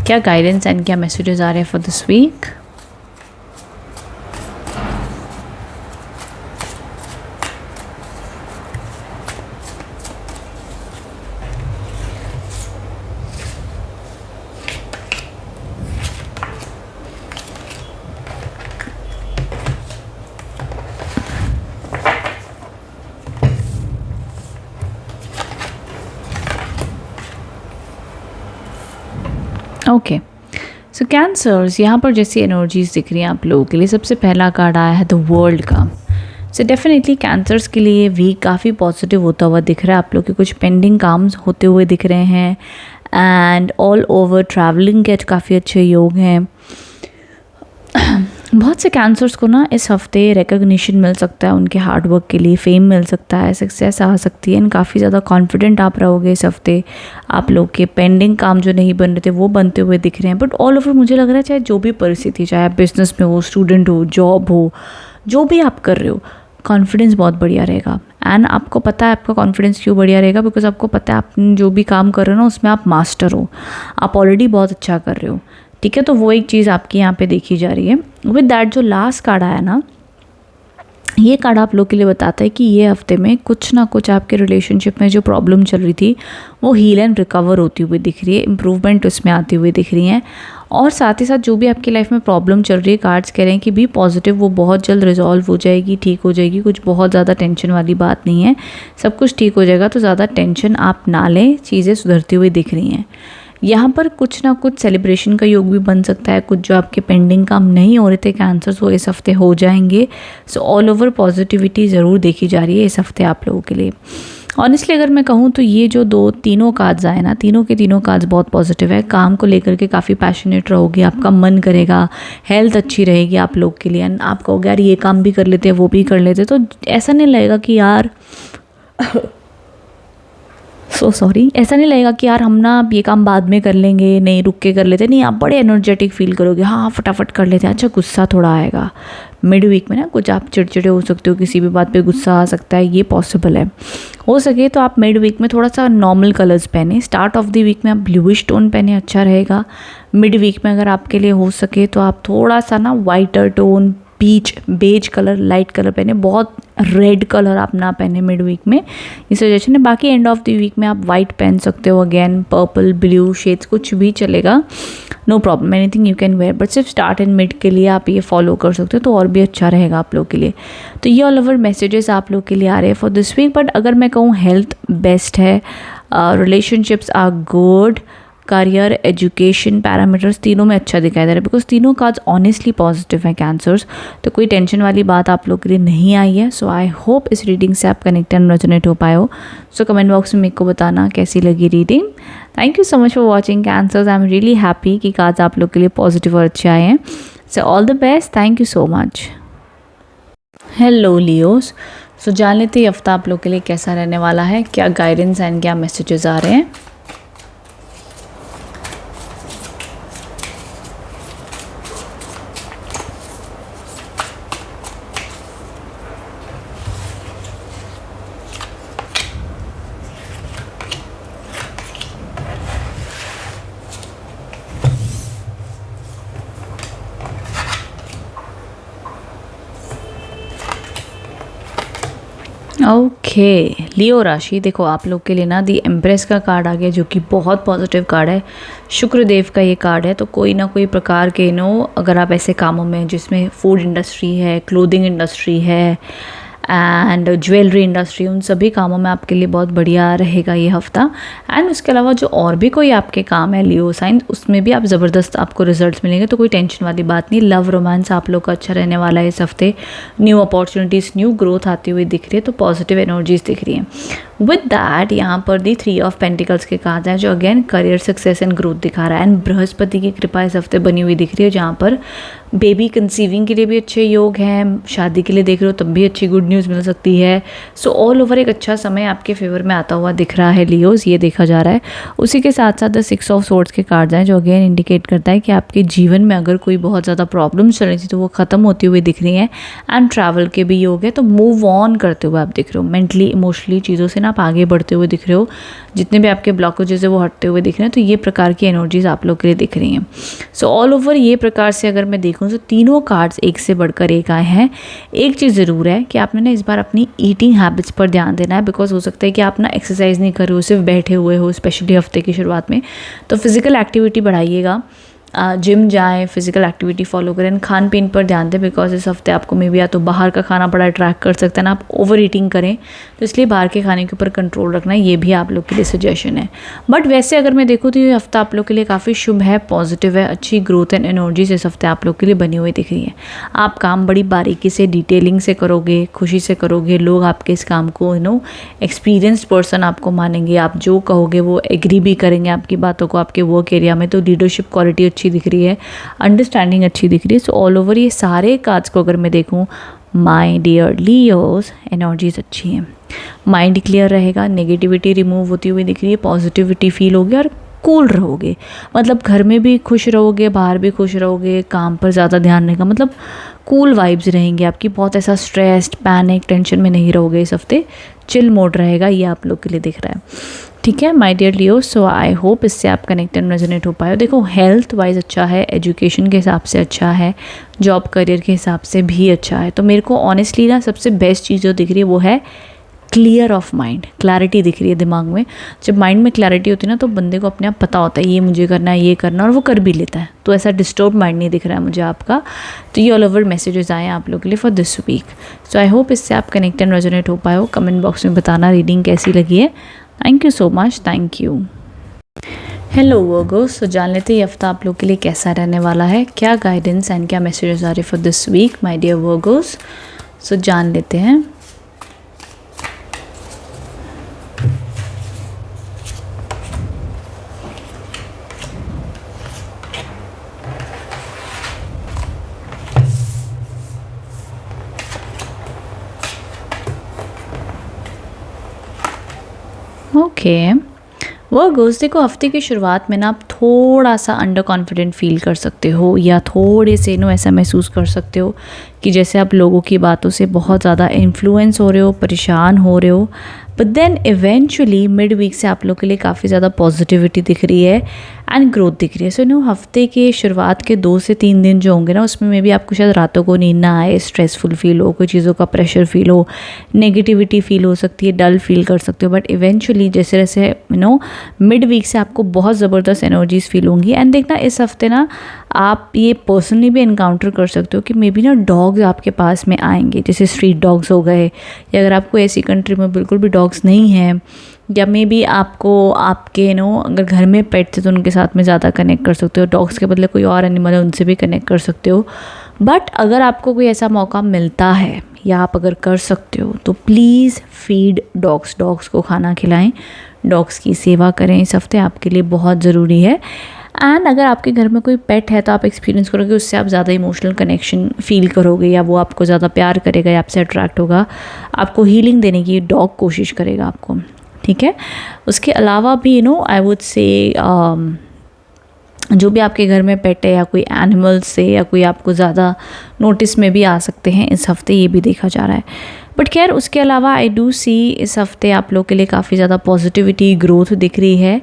क्या गाइडेंस एंड क्या मैसेजेस आ रहे हैं for this week. Okay, so Cancers, यहाँ पर जैसी एनर्जीज दिख रही हैं आप लोगों के लिए, सबसे पहला कार्ड आया है द वर्ल्ड का। सो डेफिनेटली कैंसर्स के लिए वीक काफ़ी पॉजिटिव होता हुआ दिख रहा है। आप लोग के कुछ पेंडिंग काम्स होते हुए दिख रहे हैं एंड ऑल ओवर ट्रैवलिंग के काफ़ी अच्छे योग हैं। बहुत से कैंसर्स को ना इस हफ्ते रिकग्निशन मिल सकता है उनके हार्ड वर्क के लिए, फेम मिल सकता है, सक्सेस आ सकती है, एंड काफ़ी ज़्यादा कॉन्फिडेंट आप रहोगे इस हफ्ते। आप लोग के पेंडिंग काम जो नहीं बन रहे थे वो बनते हुए दिख रहे हैं। बट ऑल ओवर मुझे लग रहा है चाहे जो भी परिस्थिति, चाहे आप बिजनेस में हो, स्टूडेंट हो, जॉब हो, जो भी आप कर रहे हो, कॉन्फिडेंस बहुत बढ़िया रहेगा। एंड आपको पता है आपका कॉन्फिडेंस क्यों बढ़िया रहेगा, बिकॉज आपको पता है आप जो भी काम कर रहे हो ना उसमें आप मास्टर हो, आप ऑलरेडी बहुत अच्छा कर रहे हो। ठीक है, तो वो एक चीज़ आपकी यहाँ पे देखी जा रही है। विद दैट जो लास्ट कार्ड आया ना, ये कार्ड आप लोग के लिए बताता है कि ये हफ्ते में कुछ ना कुछ आपके रिलेशनशिप में जो प्रॉब्लम चल रही थी वो हील एंड रिकवर होती हुई दिख रही है, इम्प्रूवमेंट उसमें आती हुई दिख रही हैं। और साथ ही साथ जो भी आपकी लाइफ में प्रॉब्लम चल रही है, कार्ड्स कह रहे हैं कि बी पॉजिटिव, वो बहुत जल्द रिजॉल्व हो जाएगी, ठीक हो जाएगी। कुछ बहुत ज़्यादा टेंशन वाली बात नहीं है, सब कुछ ठीक हो जाएगा। तो ज़्यादा टेंशन आप ना लें, चीज़ें सुधरती हुई दिख रही हैं। यहाँ पर कुछ ना कुछ सेलिब्रेशन का योग भी बन सकता है। कुछ जो आपके पेंडिंग काम नहीं हो रहे थे कैंसर्स, वो इस हफ्ते हो जाएंगे। सो ऑल ओवर पॉजिटिविटी ज़रूर देखी जा रही है इस हफ्ते आप लोगों के लिए। ऑनेस्टली अगर मैं कहूँ तो ये जो तीनों कार्ड्स आए ना, तीनों के तीनों कार्ड्स बहुत पॉजिटिव है। काम को लेकर के काफ़ी पैशनेट रहोगे, आपका मन करेगा, हेल्थ अच्छी रहेगी आप लोग के लिए, एंड आप कहोगे यार ये काम भी कर लेते हैं, वो भी कर लेते, तो ऐसा नहीं लगेगा कि यार सॉरी, ऐसा नहीं लगेगा कि यार हम ना अब ये काम बाद में कर लेंगे, नहीं रुक के कर लेते, नहीं, आप बड़े एनर्जेटिक फील करोगे, हाँ फटाफट कर लेते हैं। अच्छा, गुस्सा थोड़ा आएगा मिड वीक में ना, कुछ आप चिड़चिड़े हो सकते हो, किसी भी बात पे गुस्सा आ सकता है, ये पॉसिबल है। हो सके तो आप मिड वीक में थोड़ा सा नॉर्मल कलर्स पहने। स्टार्ट ऑफ द वीक में आप ब्लूइश टोन पहने, अच्छा रहेगा। मिड वीक में अगर आपके लिए हो सके तो आप थोड़ा सा ना whiter tone, peach, beige colour, light colour पहने, बहुत रेड कलर आप ना पहने मिड वीक में, ये सजेशन है। बाकी एंड ऑफ द वीक में आप वाइट पहन सकते हो, अगेन पर्पल, ब्लू शेड्स कुछ भी चलेगा, no problem, anything you can wear. But सिर्फ स्टार्ट एंड मिड के लिए आप ये फॉलो कर सकते हो तो और भी अच्छा रहेगा आप लोग के लिए। तो ये ऑल ओवर मैसेजेस आप लोग के लिए आ रहे हैं फॉर दिस वीक। बट अगर मैं कहूँ हेल्थ बेस्ट है, relationships are good, career, education, parameters तीनों में अच्छा दिखाई दे रहा है, बिकॉज तीनों कार्ड्स ऑनेस्टली पॉजिटिव हैं कैंसर्स। तो कोई टेंशन वाली बात आप लोग के लिए नहीं आई है। सो आई होप इस रीडिंग से आप कनेक्ट एंड रेजोनेट हो पाए हो। सो कमेंट बॉक्स में मेरे को बताना कैसी लगी reading. Thank you so much for watching Cancers. I am really happy कि कार्ड्स आप लोग के लिए पॉजिटिव और अच्छे आए हैं। So all the best, thank you so much. Hello Leos, so जान लेते ही हफ्ता आप लोग के लिए कैसा रहने वाला है, क्या गाइडेंस एंड क्या मैसेजेस आ रहे हैं। ओके लियो राशि, देखो आप लोग के लिए ना दी एम्प्रेस का कार्ड आ गया, जो कि बहुत पॉजिटिव कार्ड है। शुक्रदेव का ये कार्ड है। तो कोई ना कोई प्रकार के अगर आप ऐसे कामों में जिसमें फूड इंडस्ट्री है, क्लोथिंग इंडस्ट्री है एंड ज्वेलरी इंडस्ट्री, उन सभी कामों में आपके लिए बहुत बढ़िया रहेगा ये हफ्ता। एंड उसके अलावा जो और भी कोई आपके काम है लियो साइन, उसमें भी आप ज़बरदस्त आपको रिजल्ट्स मिलेंगे। तो कोई टेंशन वाली बात नहीं। लव रोमांस आप लोग का अच्छा रहने वाला है इस हफ्ते। न्यू अपॉर्चुनिटीज़, न्यू ग्रोथ आती हुई दिख रही है, तो पॉजिटिव एनर्जीज दिख रही हैं। विद दैट यहाँ पर दी 3 ऑफ पेंटिकल्स के कार्ड हैं, जो again career success and growth दिखा रहा है। एंड बृहस्पति की कृपा इस हफ्ते बनी हुई दिख रही है, जहाँ पर बेबी कंसीविंग के लिए भी अच्छे योग हैं, शादी के लिए देख रहे हो तब भी अच्छी गुड न्यूज़ मिल सकती है। सो ऑल ओवर एक अच्छा समय आपके फेवर में आता हुआ दिख रहा है लियोस, ये देखा जा रहा है। उसी के साथ साथ द 6 ऑफ सोर्ड्स के कार्ड्स हैं, जो अगेन इंडिकेट करता है कि आपके जीवन में अगर कोई बहुत ज़्यादा प्रॉब्लम्स चल रही थी तो वो ख़त्म होती हुई दिख रही हैं। एंड ट्रैवल के भी योग है, तो मूव ऑन करते हुए आप दिख रहे हो, मेंटली इमोशनली चीज़ों से ना आप आगे बढ़ते हुए दिख रहे हो। जितने भी आपके ब्लॉकेजेस है वो हटते हुए दिख रहे हैं। तो ये प्रकार की एनर्जीज आप लोग के लिए दिख रही हैं। सो ऑल ओवर ये प्रकार से अगर मैं देखूँ तो तीनों कार्ड्स एक से बढ़कर एक आए हैं। एक चीज़ ज़रूर है कि आपने ना इस बार अपनी ईटिंग हैबिट्स पर ध्यान देना है, बिकॉज हो सकता है कि आप ना एक्सरसाइज नहीं कर रहे हो, सिर्फ बैठे हुए हो, स्पेशली हफ्ते की शुरुआत में। तो फिजिकल एक्टिविटी बढ़ाइएगा, जिम जाएं, फिजिकल एक्टिविटी फॉलो करें, खान पीन पर ध्यान दें, बिकॉज इस हफ्ते आपको मे बी या तो बाहर का खाना बड़ा अट्रैक्ट कर सकता है ना, आप ओवर ईटिंग करें, तो इसलिए बाहर के खाने के ऊपर कंट्रोल रखना है, ये भी आप लोग के लिए सजेशन है। बट वैसे अगर मैं देखूँ तो ये हफ्ता आप लोग के लिए काफ़ी शुभ है, पॉजिटिव है, अच्छी ग्रोथ एंड एनर्जीज इस हफ्ते आप लोग के लिए बनी हुई दिख रही है। आप काम बड़ी बारीकी से, डिटेलिंग से करोगे, खुशी से करोगे, लोग आपके इस काम को एक्सपीरियंस्ड पर्सन आपको मानेंगे, आप जो कहोगे वो एग्री भी करेंगे आपकी बातों को आपके वर्क एरिया में। तो लीडरशिप क्वालिटी अच्छी अच्छी दिख रही है, अंडरस्टैंडिंग अच्छी दिख रही है। सो ऑल ओवर ये सारे कार्ड्स को अगर मैं देखूँ, माय डियर लियोस, एनर्जीज अच्छी हैं, माइंड क्लियर रहेगा, नेगेटिविटी रिमूव होती हुई दिख रही है, पॉजिटिविटी फील होगी और कूल रहोगे। मतलब घर में भी खुश रहोगे, बाहर भी खुश रहोगे, काम पर ज़्यादा ध्यान रहेगा, मतलब कूल वाइब्स रहेंगी आपकी, बहुत ऐसा स्ट्रेस्ड, पैनिक, टेंशन में नहीं रहोगे इस हफ्ते, चिल मोड रहेगा, ये आप लोग के लिए दिख रहा है। ठीक है my dear Leo, so I hope इससे आप कनेक्ट एंड रेजोनेट हो पाए। देखो हेल्थ वाइज अच्छा है, एजुकेशन के हिसाब से अच्छा है, जॉब करियर के हिसाब से भी अच्छा है। तो मेरे को ऑनेस्टली ना सबसे बेस्ट चीज़ जो दिख रही है वो है क्लियर ऑफ माइंड, क्लैरिटी दिख रही है दिमाग में। जब माइंड में क्लैरिटी होती है ना तो बंदे को अपने आप पता होता है ये मुझे करना है, ये करना, और वो कर भी लेता है। तो ऐसा डिस्टर्ब माइंड नहीं दिख रहा है मुझे आपका। तो ये ऑल ओवर मैसेजेस आए हैं आप लोगों के लिए for this week. So I hope इससे आप कनेक्ट एंड रेजोनेट हो पाए हो। कमेंट बॉक्स में बताना रीडिंग कैसी लगी है। Thank you so much, thank you. Hello Virgo's, तो जान लेते हैं ये हफ्ता आप लोग के लिए कैसा रहने वाला है, क्या गाइडेंस एंड क्या मैसेजेस आ रहे for this week my dear Virgos. So जान लेते हैं। ओके वर्गोस, देखो हफ्ते की शुरुआत में ना आप थोड़ा सा अंडर कॉन्फिडेंट फील कर सकते हो, या थोड़े से ऐसा महसूस कर सकते हो कि जैसे आप लोगों की बातों से बहुत ज़्यादा इन्फ्लुएंस हो रहे हो, परेशान हो रहे हो। But then eventually mid week से आप लोग के लिए काफ़ी ज़्यादा पॉजिटिविटी दिख रही है एंड ग्रोथ दिख रही है। सो हफ्ते के शुरुआत के 2 से 3 दिन जो होंगे ना, उसमें मे भी आपको शायद रातों को नींद ना आए, स्ट्रेसफुल फील हो, कोई चीज़ों का प्रेशर फील हो, नेगेटिविटी फील हो सकती है, डल फील कर सकते हो। बट इवेंचुअली जैसे जैसे मिड वीक से आपको बहुत ज़बरदस्त एनर्जीज फील होंगी। एंड देखना इस हफ्ते ना आप ये पर्सनली भी इनकाउंटर कर सकते हो कि मे बी ना डॉग्स आपके पास में आएंगे, जैसे स्ट्रीट डॉग्स हो गए, या अगर आपको ऐसी कंट्री में बिल्कुल भी डॉग्स नहीं हैं, या मे बी आपको आपके अगर घर में पेट थे तो उनके साथ में ज़्यादा कनेक्ट कर सकते हो, डॉग्स के बदले कोई और एनिमल है उनसे भी कनेक्ट कर सकते हो। बट अगर आपको कोई ऐसा मौका मिलता है या आप अगर कर सकते हो तो प्लीज़ फीड डॉग्स को खाना खिलाएं, डॉग्स की सेवा करें, इस हफ्ते आपके लिए बहुत ज़रूरी है। एंड अगर आपके घर में कोई पेट है तो आप एक्सपीरियंस करोगे, उससे आप ज़्यादा इमोशनल कनेक्शन फील करोगे, या वो आपको ज़्यादा प्यार करेगा या आपसे अट्रैक्ट होगा, आपको हीलिंग देने की डॉग कोशिश करेगा आपको। ठीक है, उसके अलावा भी आई वुड से जो भी आपके घर में पेट है या कोई एनिमल से या कोई आपको ज़्यादा नोटिस में भी आ सकते हैं इस हफ्ते, ये भी देखा जा रहा है। बट खैर उसके अलावा आई डू सी इस हफ्ते आप लोग के लिए काफ़ी ज़्यादा पॉजिटिविटी, ग्रोथ दिख रही है।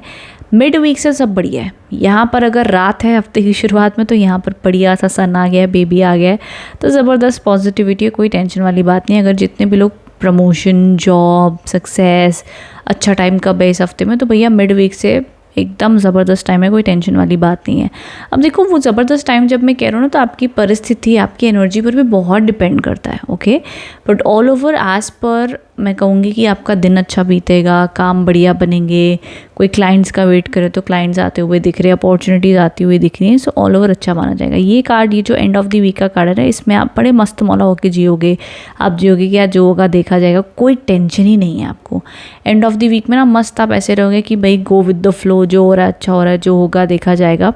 मिड वीक से सब बढ़िया है। यहाँ पर अगर रात है हफ्ते की शुरुआत में तो यहाँ पर बढ़िया सा सन आ गया है, बेबी आ गया है, तो ज़बरदस्त पॉजिटिविटी है, कोई टेंशन वाली बात नहीं। अगर जितने भी लोग प्रमोशन, जॉब, सक्सेस, अच्छा टाइम कब है इस हफ्ते में, तो भैया मिड वीक से एकदम ज़बरदस्त टाइम है, कोई टेंशन वाली बात नहीं है। अब देखो वो ज़बरदस्त टाइम जब मैं कह रहा हूँ ना, तो आपकी परिस्थिति, आपकी एनर्जी पर भी बहुत डिपेंड करता है। Okay, but overall as per मैं कहूँगी कि आपका दिन अच्छा बीतेगा, काम बढ़िया बनेंगे, कोई क्लाइंट्स का वेट करे तो क्लाइंट्स आते हुए दिख रहे हैं, अपॉर्चुनिटीज़ आती हुई दिख रही हैं। सो ऑल ओवर अच्छा माना जाएगा। ये कार्ड, ये जो एंड ऑफ द वीक का कार्ड है ना, इसमें आप बड़े मस्त मौला होकर जियोगे, आप जियोगे कि यार जो होगा देखा जाएगा, कोई टेंशन ही नहीं है आपको। एंड ऑफ द वीक में ना मस्त आप ऐसे रहोगे कि भाई गो विद द फ्लो, जो हो रहा है अच्छा हो रहा है, जो होगा देखा जाएगा।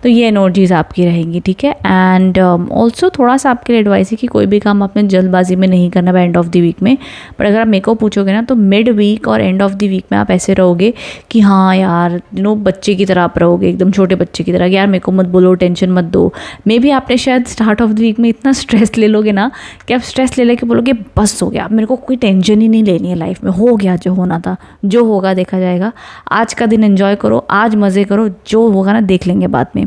तो ये एनर्जीज आपकी रहेंगी। ठीक है, एंड ऑल्सो थोड़ा सा आपके लिए एडवाइस है कि कोई भी काम आपने जल्दबाजी में नहीं करना है एंड ऑफ द वीक में। बट अगर आप मेरे को पूछोगे ना, तो मिड वीक और एंड ऑफ द वीक में आप ऐसे रहोगे कि हाँ यार बच्चे की तरह आप रहोगे, एकदम छोटे बच्चे की तरह कि यार मेरे को मत बोलो, टेंशन मत दो। मे बी आपने शायद स्टार्ट ऑफ द वीक में इतना स्ट्रेस ले लोगे ना कि आप स्ट्रेस ले लेके बोलोगे बस हो गया, अब मेरे को कोई टेंशन ही नहीं लेनी है लाइफ में, हो गया जो होना था, जो होगा देखा जाएगा, आज का दिन एंजॉय करो, आज मज़े करो, जो होगा ना देख लेंगे बाद में।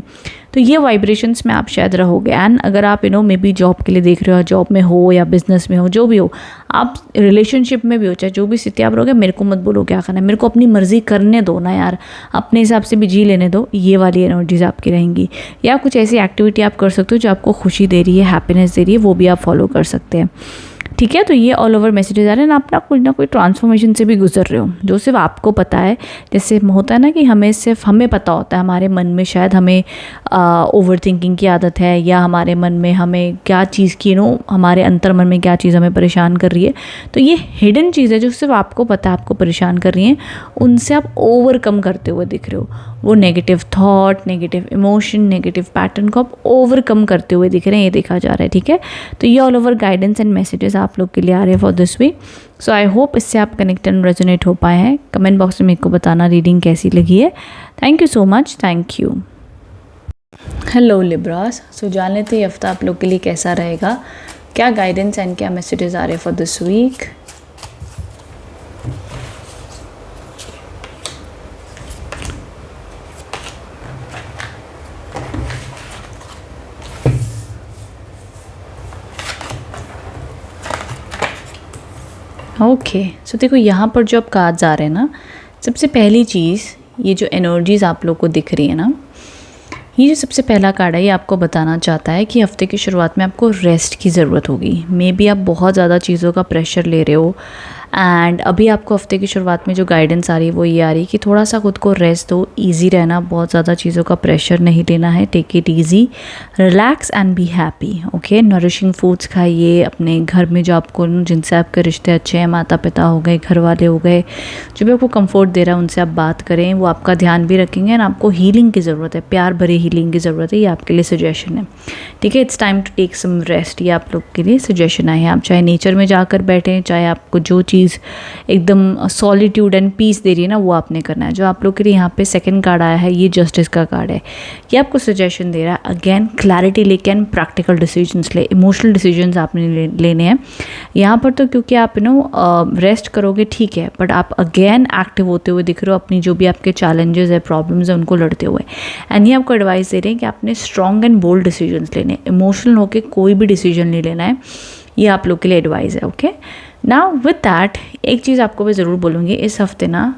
तो ये वाइब्रेशंस में आप शायद रहोगे। एंड अगर आप मे बी जॉब के लिए देख रहे हो, जॉब में हो या बिजनेस में हो, जो भी हो, आप रिलेशनशिप में भी हो, चाहे जो भी स्थिति आप रहोगे, मेरे को मत बोलो क्या करना है, मेरे को अपनी मर्जी करने दो ना यार, अपने हिसाब से भी जी लेने दो, ये वाली एनर्जीज आपकी रहेंगी। या कुछ ऐसी एक्टिविटी आप कर सकते हो जो आपको खुशी दे रही है, हैप्पीनेस दे रही है, वो भी आप फॉलो कर सकते हैं। ठीक है, तो ये ऑल ओवर मैसेजेस आ रहे हैं। आप ना कोई ट्रांसफॉर्मेशन से भी गुजर रहे हो जो सिर्फ आपको पता है। जैसे होता है ना कि हमें सिर्फ हमें पता होता है, हमारे मन में शायद हमें ओवर थिंकिंग की आदत है, या हमारे मन में हमें क्या चीज़ की हमारे अंतर मन में क्या चीज़ हमें परेशान कर रही है। तो ये हिडन चीज़ है जो सिर्फ आपको पता है, आपको परेशान कर रही हैं, उनसे आप ओवरकम करते हुए दिख रहे हो। वो negative thought, negative emotion, negative pattern को आप ओवरकम करते हुए दिख रहे हैं, ये देखा जा रहा है, ठीक है। तो ये all over guidance and messages आप लोग के लिए आ रहे हैं for this week. So I hope इससे आप कनेक्ट एंड रेजोनेट हो पाए हैं। कमेंट बॉक्स में मेरे को बताना रीडिंग कैसी लगी है। Thank you so much, thank you. Hello Libras, so जान लेते ये हफ्ता आप लोग के लिए कैसा रहेगा, क्या गाइडेंस एंड क्या मैसेजेस आ रहे हैं फॉर दिस वीक। ओके, सो देखो यहाँ पर जो अब कार्ड्स आ रहे हैं ना, सबसे पहली चीज़ ये जो एनर्जीज़ आप लोग को दिख रही है ना, ये जो सबसे पहला कार्ड है ये आपको बताना चाहता है कि हफ्ते की शुरुआत में आपको रेस्ट की ज़रूरत होगी। मे बी आप बहुत ज़्यादा चीज़ों का प्रेशर ले रहे हो एंड अभी आपको हफ्ते की शुरुआत में जो गाइडेंस आ रही है वो ये आ रही है कि थोड़ा सा खुद को रेस्ट दो, ईजी रहना, बहुत ज़्यादा चीज़ों का प्रेशर नहीं लेना है, take it easy, relax and be happy. Okay, nourishing foods खाइए, अपने घर में जो आपको जिनसे आपके रिश्ते अच्छे हैं, माता पिता हो गए, घर वाले हो गए, जो भी आपको कंफर्ट दे रहा है उनसे आप बात करें, वो आपका ध्यान भी रखेंगे एंड आपको हीलिंग की ज़रूरत है, प्यार भरे हीलिंग की ज़रूरत है, ये आपके लिए सजेशन है, ठीक है। It's time to take some rest, ये आप लोग के लिए सजेशन है। आप चाहे नेचर में जाकर बैठें, चाहे आपको जो चीज़ एकदम सॉलिट्यूड एंड पीस दे रही है ना वो आपने करना है। जो आप लोग के लिए यहाँ पे सेकंड कार्ड आया है, ये जस्टिस का कार्ड है, ये आपको सजेशन दे रहा है अगेन क्लैरिटी लेके एंड प्रैक्टिकल डिसीजंस ले, इमोशनल डिसीजंस आपने लेने हैं यहाँ पर। तो क्योंकि आप रेस्ट करोगे ठीक है, बट आप अगेन एक्टिव होते हुए दिख रहे हो, अपनी जो भी आपके चैलेंजेस है, प्रॉब्लम्स है, उनको लड़ते हुए। एंड ये आपको एडवाइस दे रहे हैं कि आपने स्ट्रॉन्ग एंड बोल्ड डिसीजंस लेने, इमोशनल होकर कोई भी डिसीजन नहीं लेना है, ये आप लोग के लिए एडवाइस है। ओके, नाउ विद दैट एक चीज़ आपको मैं ज़रूर बोलूँगी, इस हफ्ते ना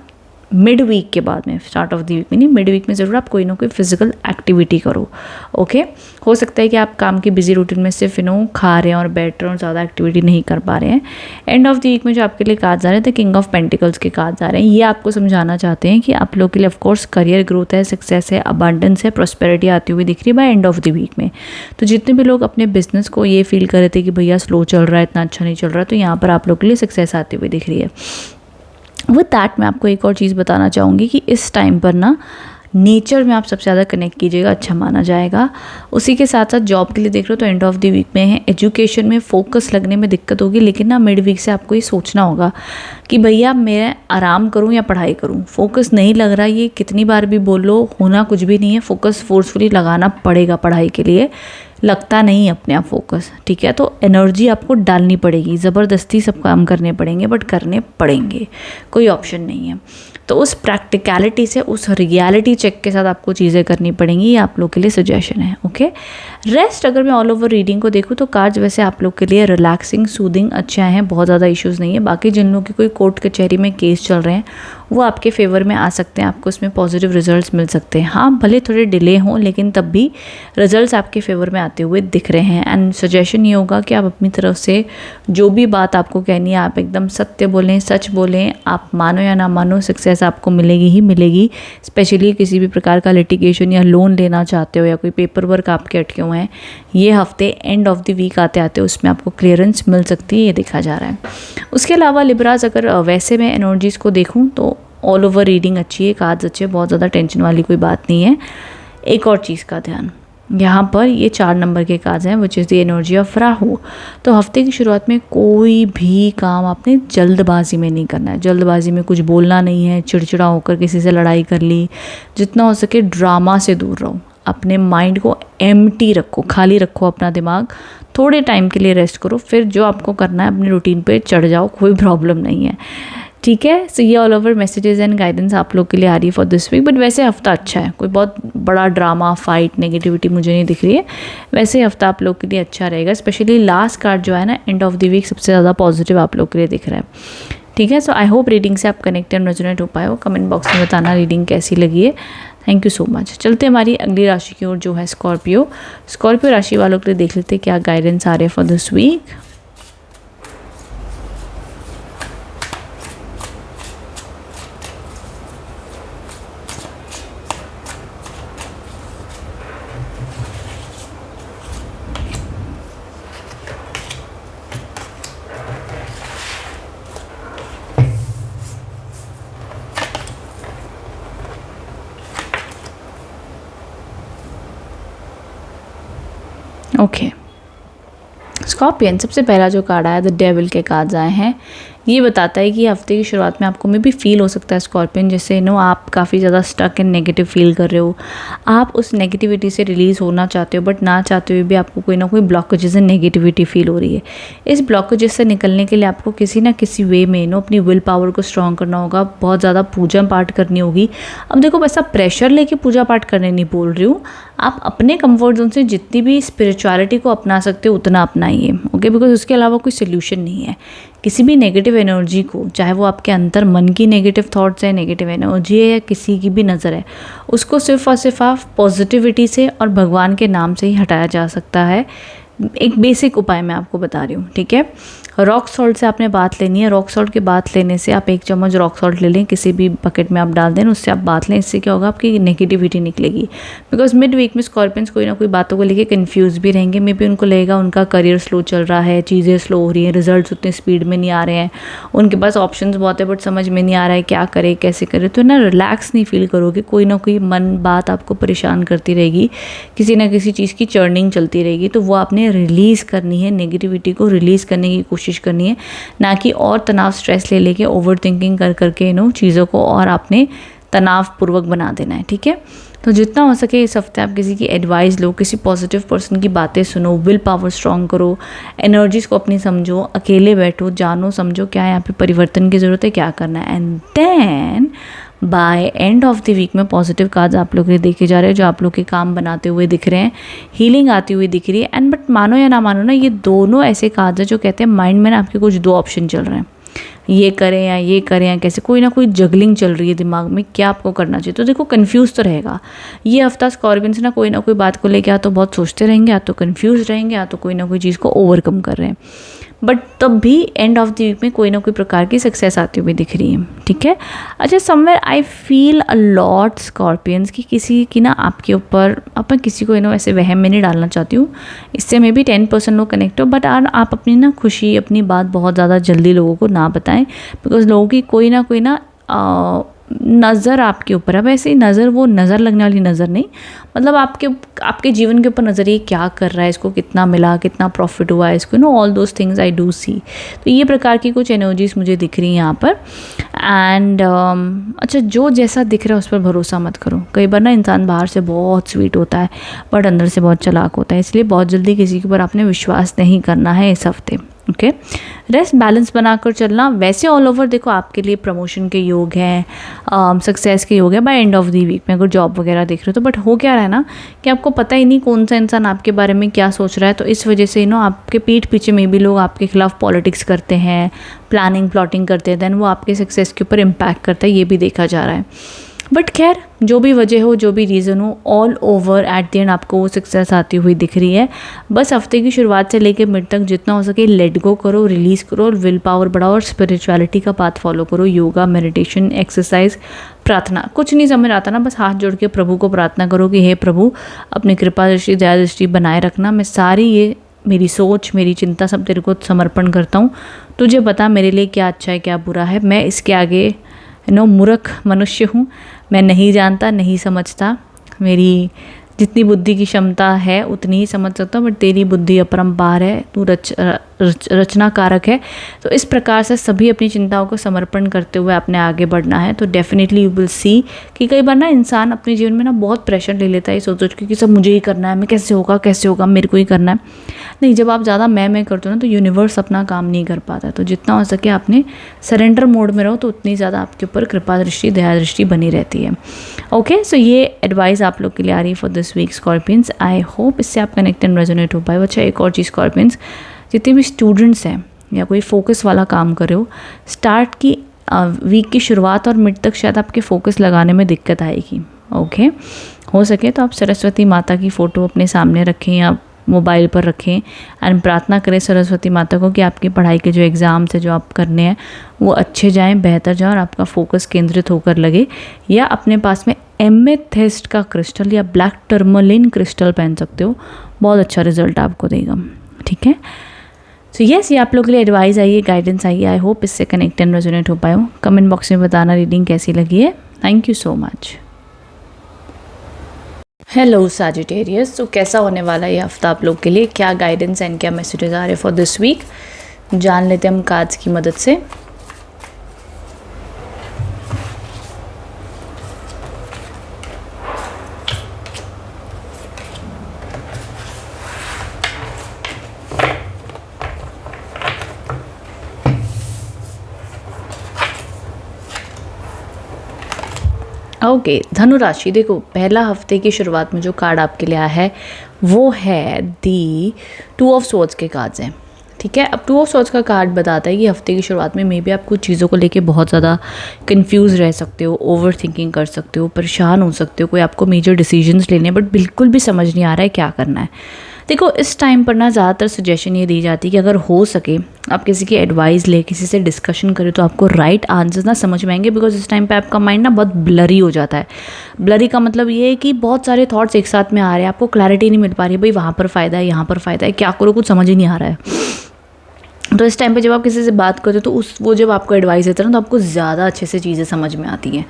मिड वीक के बाद में, स्टार्ट ऑफ द वीक में नहीं, मिड वीक में ज़रूर आप कोई ना कोई फिजिकल एक्टिविटी करो। ओके, हो सकता है कि आप काम की बिजी रूटीन में सिर्फ खा रहे हैं और बैठ रहे हैं और ज़्यादा एक्टिविटी नहीं कर पा रहे हैं। एंड ऑफ द वीक में जो आपके लिए कार्ड्स आ रहे हैं, द किंग ऑफ पेंटिकल्स के कार्ड्स आ रहे हैं, ये आपको समझाना चाहते हैं कि आप लोग के लिए ऑफकोर्स करियर ग्रोथ है, सक्सेस है, अबांडेंस है, प्रॉस्पेरिटी आती हुई दिख रही है by end of the week में। तो जितने भी लोग अपने बिजनेस को ये फील कर रहे थे कि भैया स्लो चल रहा है, इतना अच्छा नहीं चल रहा है, तो यहाँ पर आप लोग के लिए सक्सेस आती हुई दिख रही है। विद दैट मैं आपको एक और चीज़ बताना चाहूँगी कि इस टाइम पर ना नेचर में आप सबसे ज़्यादा कनेक्ट कीजिएगा, अच्छा माना जाएगा। उसी के साथ साथ जॉब के लिए देख रहे हो तो एंड ऑफ द वीक में है, एजुकेशन में फोकस लगने में दिक्कत होगी, लेकिन ना मिड वीक से आपको ये सोचना होगा कि भैया मैं आराम करूं या पढ़ाई करूं, फोकस नहीं लग रहा, ये कितनी बार भी बोल लो, होना कुछ भी नहीं है, फोकस फोर्सफुली लगाना पड़ेगा पढ़ाई के लिए, लगता नहीं अपने आप फोकस, ठीक है। तो एनर्जी आपको डालनी पड़ेगी, ज़बरदस्ती सब काम करने पड़ेंगे, बट करने पड़ेंगे, कोई ऑप्शन नहीं है। तो उस प्रैक्टिकलिटी से, उस रियलिटी चेक के साथ आपको चीज़ें करनी पड़ेंगी, ये आप लोग के लिए सजेशन है। ओके, रेस्ट अगर मैं ऑल ओवर रीडिंग को देखूँ तो कार्ड्स वैसे आप लोग के लिए रिलैक्सिंग, सूदिंग अच्छे हैं, बहुत ज़्यादा इश्यूज़ नहीं है। बाकी जिन लोगों के कोई कोर्ट कचहरी में केस चल रहे हैं वो आपके फेवर में आ सकते हैं, आपको उसमें पॉजिटिव रिजल्ट्स मिल सकते हैं। हाँ, भले थोड़े डिले हों, लेकिन तब भी रिजल्ट्स आपके फेवर में आते हुए दिख रहे हैं। एंड सजेशन ये होगा कि आप अपनी तरफ से जो भी बात आपको कहनी है, आप एकदम सत्य बोलें, सच बोलें, आप मानो या ना मानो, सक्सेस आपको मिलेगी ही मिलेगी। स्पेशली किसी भी प्रकार का लिटिगेशन या लोन लेना चाहते हो या कोई पेपर वर्क आपके अटके हुए हैं, ये हफ्ते एंड ऑफ द वीक आते आते उसमें आपको क्लियरेंस मिल सकती है, ये देखा जा रहा है। उसके अलावा लिब्रास अगर वैसे मैं एनर्जीज़ को देखूँ तो ऑल ओवर रीडिंग अच्छी है, कार्ड्स अच्छे, बहुत ज़्यादा टेंशन वाली कोई बात नहीं है। एक और चीज़ का ध्यान, यहाँ पर ये 4 नंबर के कार्ड्स हैं, which is the energy of Rahu. तो हफ्ते की शुरुआत में कोई भी काम आपने जल्दबाजी में नहीं करना है, जल्दबाजी में कुछ बोलना नहीं है, चिड़चिड़ा होकर किसी से लड़ाई कर ली, जितना हो सके ड्रामा से दूर रहो, अपने माइंड को एम्प्टी रखो, खाली रखो अपना दिमाग, थोड़े टाइम के लिए रेस्ट करो, फिर जो आपको करना है अपनी रूटीन पे चढ़ जाओ, कोई प्रॉब्लम नहीं है, ठीक है। सो ये all over messages and guidance आप लोग के लिए आ रही है फॉर दिस वीक। बट वैसे हफ्ता अच्छा है, कोई बहुत बड़ा ड्रामा, फाइट, नेगेटिविटी मुझे नहीं दिख रही है। वैसे हफ्ता आप लोग के लिए अच्छा रहेगा, स्पेशली लास्ट कार्ड जो है ना, एंड ऑफ द वीक सबसे ज़्यादा पॉजिटिव आप लोग के लिए दिख रहा है, ठीक है। सो आई होप रीडिंग से आप कनेक्ट एंड रेजोनेट हो पाए हो। कमेंट बॉक्स में बताना रीडिंग कैसी लगी है। Thank you so much. चलते हमारी अगली राशि की ओर जो है स्कॉर्पियो। स्कॉर्पियो राशि वालों के लिए देख लेते हैं क्या गाइडेंस आ रहे हैं for this week. Okay Scorpion, सबसे पहला जो कार्ड आया द डेविल के कार्ड्स आए हैं। ये बताता है कि हफ्ते की शुरुआत में आपको में भी फील हो सकता है स्कॉर्पियन, जैसे आप काफ़ी ज़्यादा स्टक एंड नेगेटिव फील कर रहे हो, आप उस नेगेटिविटी से रिलीज़ होना चाहते हो, बट ना चाहते हुए भी आपको कोई ना कोई ब्लॉकेजेस एंड नेगेटिविटी फील हो रही है। इस ब्लॉकेजेस से निकलने के लिए आपको किसी ना किसी वे में अपनी विल पावर को स्ट्रॉन्ग करना होगा, बहुत ज़्यादा पूजा पाठ करनी होगी। अब देखो वैसा प्रेशर लेके पूजा पाठ करने नहीं बोल रही हूँ, आप अपने कंफर्ट जोन से जितनी भी स्पिरिचुअलिटी को अपना सकते हो उतना अपनाइए, ओके, बिकॉज उसके अलावा कोई सोल्यूशन नहीं है। किसी भी नेगेटिव एनर्जी को, चाहे वो आपके अंतर मन की नेगेटिव थॉट्स है, नेगेटिव एनर्जी है या किसी की भी नज़र है, उसको सिर्फ और सिर्फ आप पॉजिटिविटी से और भगवान के नाम से ही हटाया जा सकता है। एक बेसिक उपाय मैं आपको बता रही हूँ, ठीक है। रॉक सॉल्ट से आपने बात लेनी है। रॉक सॉल्ट के बात लेने से आप 1 चम्मच रॉक सॉल्ट ले लें, किसी भी बकेट में आप डाल दें, उससे आप बात लें। इससे क्या होगा, आपकी नेगेटिविटी निकलेगी। बिकॉज मिड वीक में स्कॉर्पियंस कोई ना कोई बातों को लेके कंफ्यूज भी रहेंगे। मे बी उनको लगेगा उनका करियर स्लो चल रहा है, चीज़ें स्लो हो रही हैं, रिजल्ट्स उतनी स्पीड में नहीं आ रहे हैं, उनके पास ऑप्शंस बहुत है बट समझ में नहीं आ रहा है क्या करे कैसे करे। तो रिलैक्स नहीं फील करोगे, कोई ना कोई मन बात आपको परेशान करती रहेगी, किसी ना किसी चीज़ की चर्निंग चलती रहेगी। तो वो आपने रिलीज़ करनी है, नेगेटिविटी को रिलीज़ करने की कोशिश करनी है, ना कि और तनाव स्ट्रेस ले लेके ओवर थिंकिंग कर करके चीज़ों को और आपने तनावपूर्वक बना देना है, ठीक है। तो जितना हो सके इस हफ्ते आप किसी की एडवाइस लो, किसी पॉजिटिव पर्सन की बातें सुनो, विल पावर स्ट्रॉन्ग करो, एनर्जीज को अपनी समझो, अकेले बैठो, जानो समझो क्या यहाँ पे परिवर्तन की ज़रूरत है, क्या करना है, and then by end of the week में पॉजिटिव कार्ड्स आप लोग के देखे जा रहे हैं, जो आप लोग के काम बनाते हुए दिख रहे हैं, हीलिंग आती हुई दिख रही है। एंड बट मानो या ना मानो ना, ये दोनों ऐसे कार्ड्स हैं जो कहते हैं माइंड में ना आपके कुछ 2 ऑप्शन चल रहे हैं, ये करें या कैसे, कोई ना कोई जगलिंग चल रही है दिमाग में, क्या आपको करना चाहिए। तो देखो कन्फ्यूज़ तो रहेगा ये हफ्ता स्कॉर्पियंस ना कोई बात को लेकर या तो बहुत सोचते रहेंगे, या तो कन्फ्यूज़ रहेंगे, या तो कोई ना कोई चीज़ को ओवरकम कर रहे हैं। बट तब भी एंड ऑफ द वीक में कोई ना कोई प्रकार की सक्सेस आती हुई दिख रही है, ठीक है। अच्छा, somewhere I feel a lot Scorpions की किसी की ना आपके ऊपर, अपन किसी को ऐसे वहम में नहीं डालना चाहती हूँ, इससे मे बी 10% लोग कनेक्ट हो, बट आप अपनी ना खुशी, अपनी बात बहुत ज़्यादा जल्दी लोगों को ना बताएं, बिकॉज लोगों की कोई ना नज़र आपके ऊपर है। वैसे ही नज़र, वो नज़र लगने वाली नज़र नहीं, मतलब आपके जीवन के ऊपर नज़र, ये क्या कर रहा है, इसको कितना मिला, कितना प्रॉफिट हुआ है इसको, all those things I do see. तो ये प्रकार की कुछ एनर्जीज मुझे दिख रही हैं यहाँ पर। एंड अच्छा, जो जैसा दिख रहा है उस पर भरोसा मत करो। कई बार ना इंसान बाहर से बहुत स्वीट होता है बट अंदर से बहुत चालाक होता है, इसलिए बहुत जल्दी किसी के ऊपर आपने विश्वास नहीं करना है इस हफ्ते, ओके। रेस्ट बैलेंस बनाकर चलना। वैसे ऑल ओवर देखो आपके लिए प्रमोशन के योग हैं, सक्सेस के योग है by end of the week में, अगर जॉब वगैरह देख रहे हो तो। बट हो क्या रहा है ना कि आपको पता ही नहीं कौन सा इंसान आपके बारे में क्या सोच रहा है, तो इस वजह से आपके पीठ पीछे में भी लोग आपके खिलाफ पॉलिटिक्स करते हैं, प्लाटिंग करते हैं, देन वो आपके सक्सेस के ऊपर इम्पैक्ट करता है, ये भी देखा जा रहा है। बट खैर, जो भी वजह हो, जो भी रीज़न हो, all over at the end आपको वो सक्सेस आती हुई दिख रही है। बस हफ्ते की शुरुआत से लेकर मिड तक जितना हो सके लेट गो करो, रिलीज़ करो, और विल पावर बढ़ाओ, और स्पिरिचुअलिटी का पाथ फॉलो करो। योगा, मेडिटेशन, एक्सरसाइज, प्रार्थना। कुछ नहीं समझ आता ना, बस हाथ जोड़ के प्रभु को प्रार्थना करो कि हे प्रभु, अपनी कृपा दृष्टि, दया दृष्टि बनाए रखना। मैं सारी ये मेरी सोच, मेरी चिंता सब तेरे को समर्पण करता हूँ। तुझे पता मेरे लिए क्या अच्छा है, क्या बुरा है। मैं इसके आगे मूर्ख मनुष्य हूँ, मैं नहीं जानता, नहीं समझता। मेरी जितनी बुद्धि की क्षमता है उतनी ही समझ सकता हूँ, बट तेरी बुद्धि अपरंपार है, तू रचनाकारक है। तो इस प्रकार से सभी अपनी चिंताओं को समर्पण करते हुए अपने आगे बढ़ना है। तो डेफिनेटली यू विल सी कि कई बार ना इंसान अपने जीवन में ना बहुत प्रेशर ले लेता है, सोच के कि सब मुझे ही करना है, मैं कैसे होगा, मेरे को ही करना है। नहीं, जब आप ज़्यादा मैं करते हो ना, तो यूनिवर्स अपना काम नहीं कर पाता। तो जितना हो सके आपने सरेंडर मोड में रहो, तो उतनी ज़्यादा आपके ऊपर कृपा दृष्टि, दया दृष्टि बनी रहती है। ओके, सो ये एडवाइस आप लोग के लिए आ रही है for this week Scorpions. I hope इससे आप कनेक्ट एंड रेजोनेट हो पाए। अच्छा, एक और चीज़ स्कॉर्पियंस, जितने भी स्टूडेंट्स हैं या कोई फोकस वाला काम कर रहे हो, स्टार्ट की वीक की शुरुआत और मिड तक शायद आपके फोकस लगाने में दिक्कत आएगी, ओके। हो सके तो आप सरस्वती माता की फ़ोटो अपने सामने रखें या मोबाइल पर रखें एंड प्रार्थना करें सरस्वती माता को कि आपकी पढ़ाई के जो एग्ज़ाम्स है, जो आप करने हैं, वो अच्छे जाएं, बेहतर जाएं और आपका फोकस केंद्रित होकर लगे। या अपने पास में एमेथिस्ट का क्रिस्टल या ब्लैक टर्मलिन क्रिस्टल पहन सकते हो, बहुत अच्छा रिजल्ट आपको देगा, ठीक है। सो यस, ये आप लोगों के लिए एडवाइस आई है, गाइडेंस आई है। आई होप इससे कनेक्ट एंड रेजोनेट हो पाए हो। कमेंट बॉक्स में बताना रीडिंग कैसी लगी है। Thank you so much. Hello Sagittarius, तो कैसा होने वाला है ये हफ्ता आप लोग के लिए, क्या गाइडेंस एंड क्या मैसेजेस आ रहे हैं फॉर दिस वीक, जान लेते हैं हम कार्ड्स की मदद से। ओके धनु राशि, देखो पहला हफ्ते की शुरुआत में जो कार्ड आपके लिए आया है वो है दी 2 ऑफ स्वॉर्ड्स के कार्ड्स हैं। ठीक है, अब 2 ऑफ स्वॉर्ड्स का कार्ड बताता है कि हफ्ते की शुरुआत में मे बी आप कुछ चीज़ों को लेके बहुत ज़्यादा कंफ्यूज रह सकते हो, ओवर थिंकिंग कर सकते हो, परेशान हो सकते हो, कोई आपको मेजर डिसीजंस लेने हैं बट बिल्कुल भी समझ नहीं आ रहा है क्या करना है। देखो इस टाइम पर ना ज़्यादातर सजेशन ये दी जाती है कि अगर हो सके आप किसी की एडवाइस ले, किसी से डिस्कशन करें तो आपको राइट आंसर्स ना समझ में आएंगे, बिकॉज इस टाइम पे आपका माइंड ना बहुत ब्लरी हो जाता है। ब्लरी का मतलब ये है कि बहुत सारे थॉट्स एक साथ में आ रहे हैं, आपको क्लैरिटी नहीं मिल पा रही, भाई वहाँ पर फ़ायदा है, यहाँ पर फ़ायदा है, क्या करो कुछ समझ ही नहीं आ रहा है। तो इस टाइम पे जब आप किसी से बात करते हो तो वो जब आपको एडवाइस देता है ना तो आपको ज़्यादा अच्छे से चीज़ें समझ में आती हैं।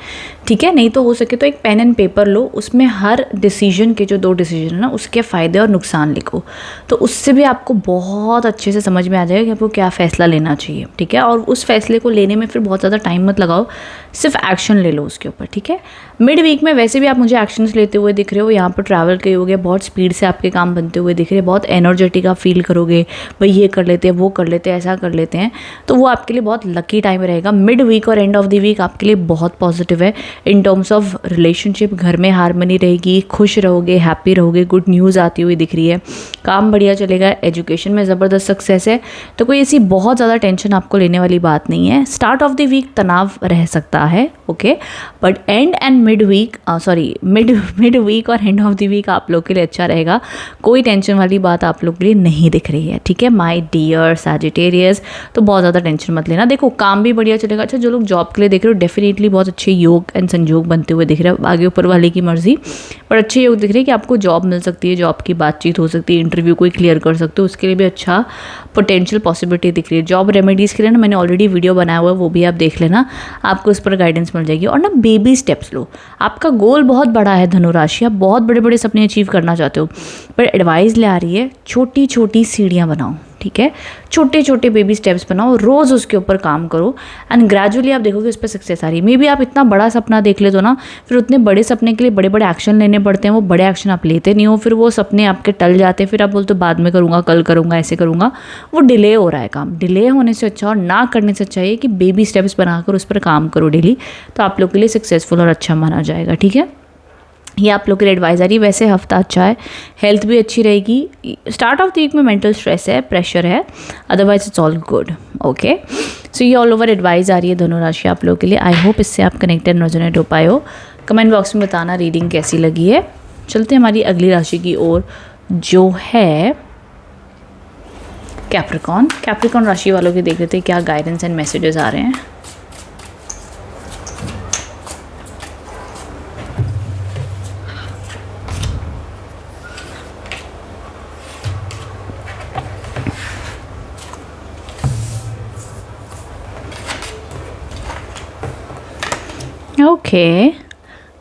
ठीक है, नहीं तो हो सके तो एक पेन एंड पेपर लो, उसमें हर डिसीजन के जो 2 डिसीजन है ना उसके फ़ायदे और नुकसान लिखो, तो उससे भी आपको बहुत अच्छे से समझ में आ जाएगा कि आपको क्या फ़ैसला लेना चाहिए। ठीक है, और उस फैसले को लेने में फिर बहुत ज़्यादा टाइम मत लगाओ, सिर्फ एक्शन ले लो उसके ऊपर। ठीक है, मिड वीक में वैसे भी आप मुझे एक्शंस लेते हुए दिख रहे हो, यहाँ पर ट्रैवल किए होगे, बहुत स्पीड से आपके काम बनते हुए दिख रहे हैं, बहुत एनर्जेटिक आप फील करोगे, भाई ये कर लेते हैं, वो कर लेते हैं, ऐसा कर लेते हैं, तो वो आपके लिए बहुत लकी टाइम रहेगा। मिड वीक और एंड ऑफ द वीक आपके लिए बहुत पॉजिटिव है इन टर्म्स ऑफ रिलेशनशिप, घर में हारमनी रहेगी, खुश रहोगे, हैप्पी रहोगे, गुड न्यूज़ आती हुई दिख रही है, काम बढ़िया चलेगा, एजुकेशन में ज़बरदस्त सक्सेस है, तो कोई ऐसी बहुत ज़्यादा टेंशन आपको लेने वाली बात नहीं है। स्टार्ट ऑफ द वीक तनाव रह सकता है, okay, but end mid week और एंड ऑफ द वीक आप लोग के लिए अच्छा रहेगा, कोई टेंशन वाली बात आप लोग के लिए नहीं दिख रही है। ठीक है माय डियर सैजिटेरियस, तो बहुत ज़्यादा टेंशन मत लेना। देखो काम भी बढ़िया चलेगा। अच्छा, जो लोग जॉब के लिए देख रहे हो डेफिनेटली बहुत अच्छे योग एंड संयोग बनते हुए दिख रहे हैं, आगे ऊपर वाले की मर्जी, पर अच्छे योग दिख रहे हैं कि आपको जॉब मिल सकती है, जॉब की बातचीत हो सकती है, इंटरव्यू कोई क्लियर कर सकते हो, उसके लिए भी अच्छा पोटेंशियल पॉसिबिलिटी दिख रही है। जॉब रेमेडीज़ के लिए ना मैंने ऑलरेडी वीडियो बनाया हुआ है, वो भी आप देख लेना, आपको उस पर गाइडेंस मिल जाएगी। और ना बेबी स्टेप्स लो, आपका गोल बहुत बड़ा है धनु राशि, आप बहुत बड़े बड़े सपने अचीव करना चाहते हो, पर एडवाइस ले आ रही है छोटी छोटी सीढ़ियाँ बनाओ। ठीक है, छोटे छोटे बेबी स्टेप्स बनाओ, रोज़ उसके ऊपर काम करो एंड ग्रेजुअली आप देखोगे उस पर सक्सेस आ रही है। मे बी आप इतना बड़ा सपना देख ले तो ना फिर उतने बड़े सपने के लिए बड़े बड़े एक्शन लेने पड़ते हैं, वो बड़े एक्शन आप लेते नहीं हो, फिर वो सपने आपके टल जाते हैं, फिर आप बोलते हो बाद में करूँगा, कल करूँगा, ऐसे करूँगा, वो डिले हो रहा है काम। डिले होने से अच्छा और ना करने से अच्छा है कि बेबी स्टेप्स बनाकर उस पर काम करो डेली, तो आप लोग के लिए सक्सेसफुल और अच्छा माना जाएगा। ठीक है, ये आप लोग के लिए एडवाइजरी। वैसे हफ्ता अच्छा है, हेल्थ भी अच्छी रहेगी। स्टार्ट ऑफ द वीक में मेंटल स्ट्रेस है, प्रेशर है, otherwise it's all good. Okay, so ये ऑल ओवर एडवाइस आ रही है दोनों राशि आप लोग के लिए। आई होप इससे आप कनेक्टेड रेजोनेट हो पाए हो। कमेंट बॉक्स में बताना रीडिंग कैसी लगी है। चलते हैं हमारी अगली राशि की ओर जो है कैप्रिकॉर्न। कैप्रिकॉर्न राशि वालों के देख लेते हैं क्या गाइडेंस एंड मैसेजेस आ रहे हैं। ओके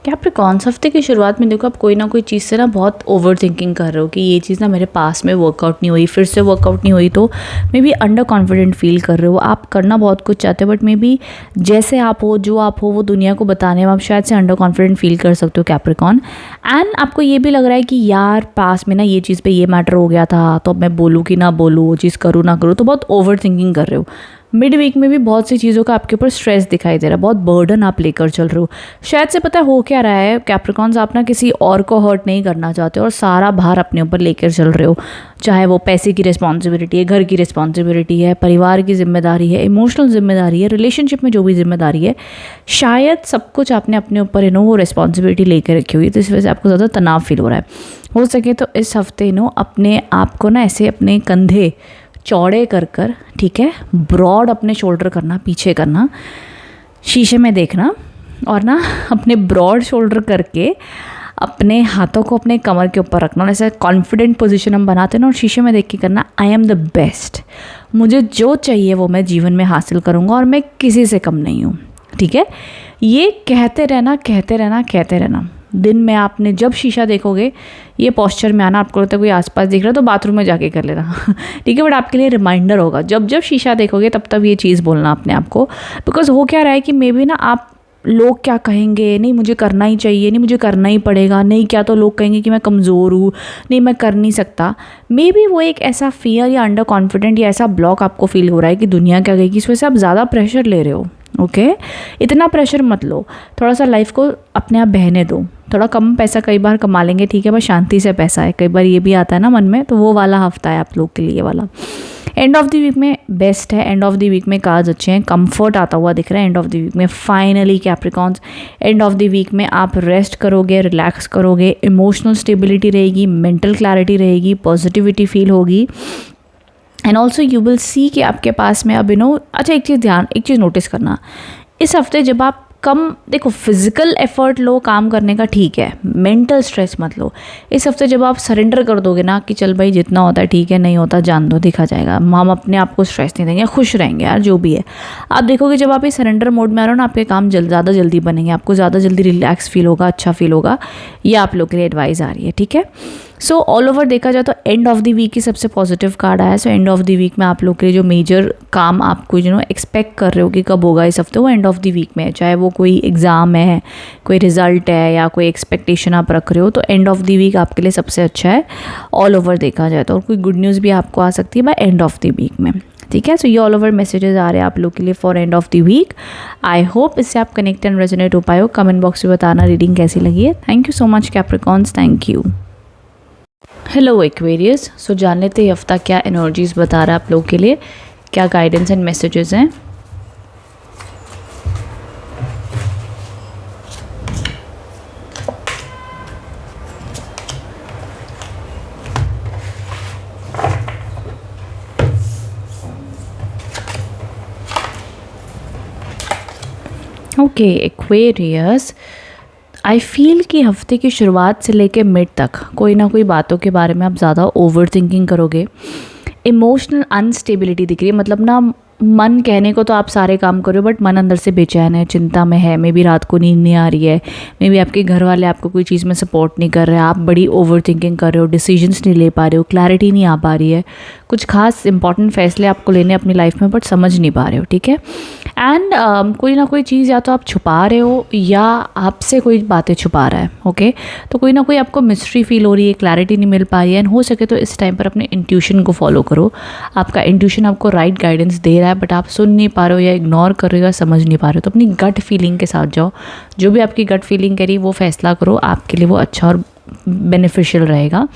कैप्रिकॉर्न्स, हफ्ते की शुरुआत में देखो आप कोई ना कोई चीज़ से ना बहुत ओवर थिंकिंग कर रहे हो कि ये चीज़ ना मेरे पास में वर्कआउट नहीं हुई, फिर से वर्कआउट नहीं हुई, तो may be under confident feel कर रहे हो। आप करना बहुत कुछ चाहते हो बट मे बी जैसे आप हो, जो आप हो, वो दुनिया को बताने में आप शायद से अंडर कॉन्फिडेंट फील कर सकते हो कैप्रिकॉर्न। एंड आपको ये भी लग रहा है कि यार पास में ना ये चीज़ पे ये मैटर हो गया था, तो अब मैं बोलूँ कि ना बोलूँ, वो चीज़ करूँ ना करूँ, तो बहुत ओवर थिंकिंग कर रहे हो। मिड वीक में भी बहुत सी चीज़ों का आपके ऊपर स्ट्रेस दिखाई दे रहा है, बहुत बर्डन आप लेकर चल रहे हो। शायद से पता हो क्या रहा है कैप्रिकॉर्न्स, आप ना किसी और को हर्ट नहीं करना चाहते और सारा भार अपने ऊपर लेकर चल रहे हो, चाहे वो पैसे की रिस्पॉन्सिबिलिटी है, घर की रिस्पॉन्सिबिलिटी है, परिवार की जिम्मेदारी है, इमोशनल जिम्मेदारी है, रिलेशनशिप में जो भी जिम्मेदारी है, शायद सब कुछ आपने अपने ऊपर वो रिस्पॉन्सिबिलिटी लेकर रखी हुई है, तो इस वजह से आपको ज़्यादा तनाव फील हो रहा है। हो सके तो इस हफ्ते अपने आप को ना ऐसे अपने कंधे चौड़े कर कर, ठीक है, ब्रॉड अपने शोल्डर करना, पीछे करना, शीशे में देखना और ना अपने ब्रॉड शोल्डर करके अपने हाथों को अपने कमर के ऊपर रखना, ऐसा कॉन्फिडेंट पोजीशन हम बनाते हैं ना, और शीशे में देख के करना आई एम द बेस्ट, मुझे जो चाहिए वो मैं जीवन में हासिल करूँगा और मैं किसी से कम नहीं हूँ। ठीक है, ये कहते रहना कहते रहना कहते रहना। दिन में आपने जब शीशा देखोगे ये पोस्चर में आना, आपको लगता है कोई आसपास दिख रहा है तो बाथरूम में जाके कर लेना ठीक है, बट आपके लिए रिमाइंडर होगा, जब जब शीशा देखोगे तब तब ये चीज़ बोलना अपने आप को। बिकॉज हो क्या रहा है कि मे बी ना आप लोग क्या कहेंगे, नहीं मुझे करना ही चाहिए, नहीं मुझे करना ही पड़ेगा, नहीं क्या तो लोग कहेंगे कि मैं कमज़ोर हूँ, नहीं मैं कर नहीं सकता। मे बी वो एक ऐसा फियर या अंडर कॉन्फिडेंट या ऐसा ब्लॉक आपको फील हो रहा है कि दुनिया क्या कहेगी, इस वजह से आप ज़्यादा प्रेशर ले रहे हो। ओके इतना प्रेशर मत लो, थोड़ा सा लाइफ को अपने आप बहने दो। थोड़ा कम पैसा कई बार कमा लेंगे, ठीक है, बस शांति से पैसा है, कई बार ये भी आता है ना मन में, तो वो वाला हफ्ता है आप लोग के लिए वाला। एंड ऑफ द वीक में बेस्ट है, एंड ऑफ द वीक में कार्ड्स अच्छे हैं, कंफर्ट आता हुआ दिख रहा है एंड ऑफ द वीक में। Finally Capricorns, end of the week में आप रेस्ट करोगे, रिलैक्स करोगे, इमोशनल स्टेबिलिटी रहेगी, मेंटल क्लैरिटी रहेगी, पॉजिटिविटी फील होगी, and also you will see कि आपके पास में अब अच्छा एक चीज़ नोटिस करना, इस हफ्ते जब आप कम देखो फिजिकल एफर्ट लो काम करने का, ठीक है, मेंटल स्ट्रेस मत लो। इस हफ्ते जब आप सरेंडर कर दोगे ना कि चल भाई जितना होता है ठीक है, नहीं होता जान दो, देखा जाएगा, हम अपने आप को स्ट्रेस नहीं देंगे, खुश रहेंगे यार जो भी है। आप देखोगे जब आप इस सरेंडर मोड में आ रहे हो ना, आपके काम ज़्यादा जल्दी बनेंगे, आपको ज़्यादा जल्दी रिलैक्स फील होगा, अच्छा फील होगा। ये आप लोग के लिए एडवाइस आ रही है, ठीक है। सो ऑल ओवर देखा जाए तो एंड ऑफ द वीक की सबसे पॉजिटिव कार्ड आया। So end of the week में आप लोग के लिए जो मेजर काम आपको एक्सपेक्ट कर रहे हो कि कब होगा इस हफ्ते, वो एंड ऑफ द वीक में है। चाहे वो कोई एग्ज़ाम है, कोई रिजल्ट है, या कोई एक्सपेक्टेशन आप रख रहे हो, तो एंड ऑफ द वीक आपके लिए सबसे अच्छा है ऑल ओवर देखा जाए तो। और कोई गुड न्यूज़ भी आपको आ सकती है by end of the week में, ठीक है। सो ये ऑल ओवर मैसेजेस आ रहे हैं आप लोग के लिए for end of the week. I hope इससे आप कनेक्ट एंड रेजोनेट हो पाए हो। कमेंट बॉक्स में बताना रीडिंग कैसी लगी है। Thank you so much Capricorns, thank you. Hello Aquarius, so जान लेते हैं हफ्ता क्या एनर्जीज बता रहा है आप लोग के लिए, क्या गाइडेंस एंड मैसेजेस हैं। ओके एक्वेरियस, आई फील कि हफ्ते की शुरुआत से लेके मिड तक कोई ना कोई बातों के बारे में आप ज़्यादा ओवर थिंकिंग करोगे। इमोशनल अनस्टेबिलिटी दिख रही है, मतलब ना मन कहने को तो आप सारे काम करो बट मन अंदर से बेचैन है, चिंता में है, मे बी रात को नींद नहीं आ रही है, मे बी आपके घर वाले आपको कोई चीज़ में सपोर्ट नहीं कर रहे हैं, आप बड़ी ओवर थिंकिंग कर रहे हो, डिसीजंस नहीं ले पा रहे हो, क्लैरिटी नहीं आ पा रही है, कुछ खास इंपॉर्टेंट फैसले आपको लेने अपनी लाइफ में बट समझ नहीं पा रहे हो, ठीक है। एंड कोई ना कोई चीज़ या तो आप छुपा रहे हो या आपसे कोई बातें छुपा रहा है, ओके। तो कोई ना कोई आपको मिस्ट्री फील हो रही है, क्लैरिटी नहीं मिल पा रही है। एंड हो सके तो इस टाइम पर अपने इंट्यूशन को फॉलो करो। आपका इंट्यूशन आपको राइट गाइडेंस दे रहा है बट आप सुन नहीं पा रहे हो या इग्नोर कर रहे हो या समझ नहीं पा रहे हो, तो अपनी गट फीलिंग के साथ जाओ। जो भी आपकी गट फीलिंग करी वो फैसला करो, आपके लिए वो अच्छा और बेनिफिशियल रहेगा।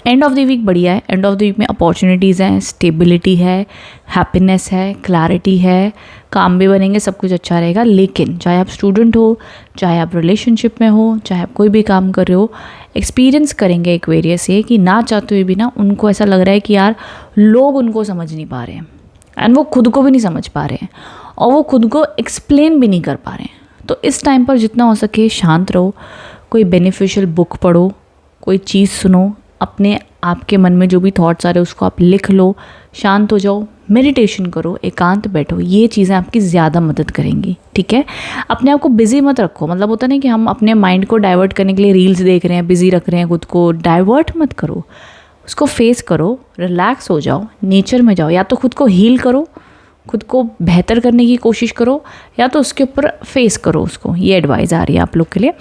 एंड ऑफ द वीक बढ़िया है। एंड ऑफ द वीक में अपॉर्चुनिटीज़ हैं, स्टेबिलिटी है, हैप्पीनेस है, क्लैरिटी है, काम भी बनेंगे, सब कुछ अच्छा रहेगा। लेकिन चाहे आप स्टूडेंट हो, चाहे आप रिलेशनशिप में हो, चाहे आप कोई भी काम कर रहे हो, एक्सपीरियंस करेंगे एक्वेरियस ये कि ना चाहते हुए भी ना उनको ऐसा लग रहा है कि यार लोग उनको समझ नहीं पा रहे हैं एंड वो खुद को भी नहीं समझ पा रहे हैं और वो खुद को एक्सप्लेन भी नहीं कर पा रहे हैं। तो इस टाइम पर जितना हो सके शांत रहो, कोई बेनिफिशियल बुक पढ़ो, कोई चीज़ सुनो, अपने आपके मन में जो भी थॉट्स आ रहे हैं उसको आप लिख लो, शांत हो जाओ, मेडिटेशन करो, एकांत बैठो। ये चीज़ें आपकी ज़्यादा मदद करेंगी, ठीक है। अपने आप को बिजी मत रखो, मतलब होता नहीं कि हम अपने माइंड को डाइवर्ट करने के लिए रील्स देख रहे हैं, बिजी रख रहे हैं खुद को, डाइवर्ट मत करो, उसको फेस करो, रिलैक्स हो जाओ, नेचर में जाओ, या तो खुद को हील करो, खुद को बेहतर करने की कोशिश करो, या तो उसके ऊपर फेस करो उसको। ये एडवाइस आ रही है आप लोग के लिए।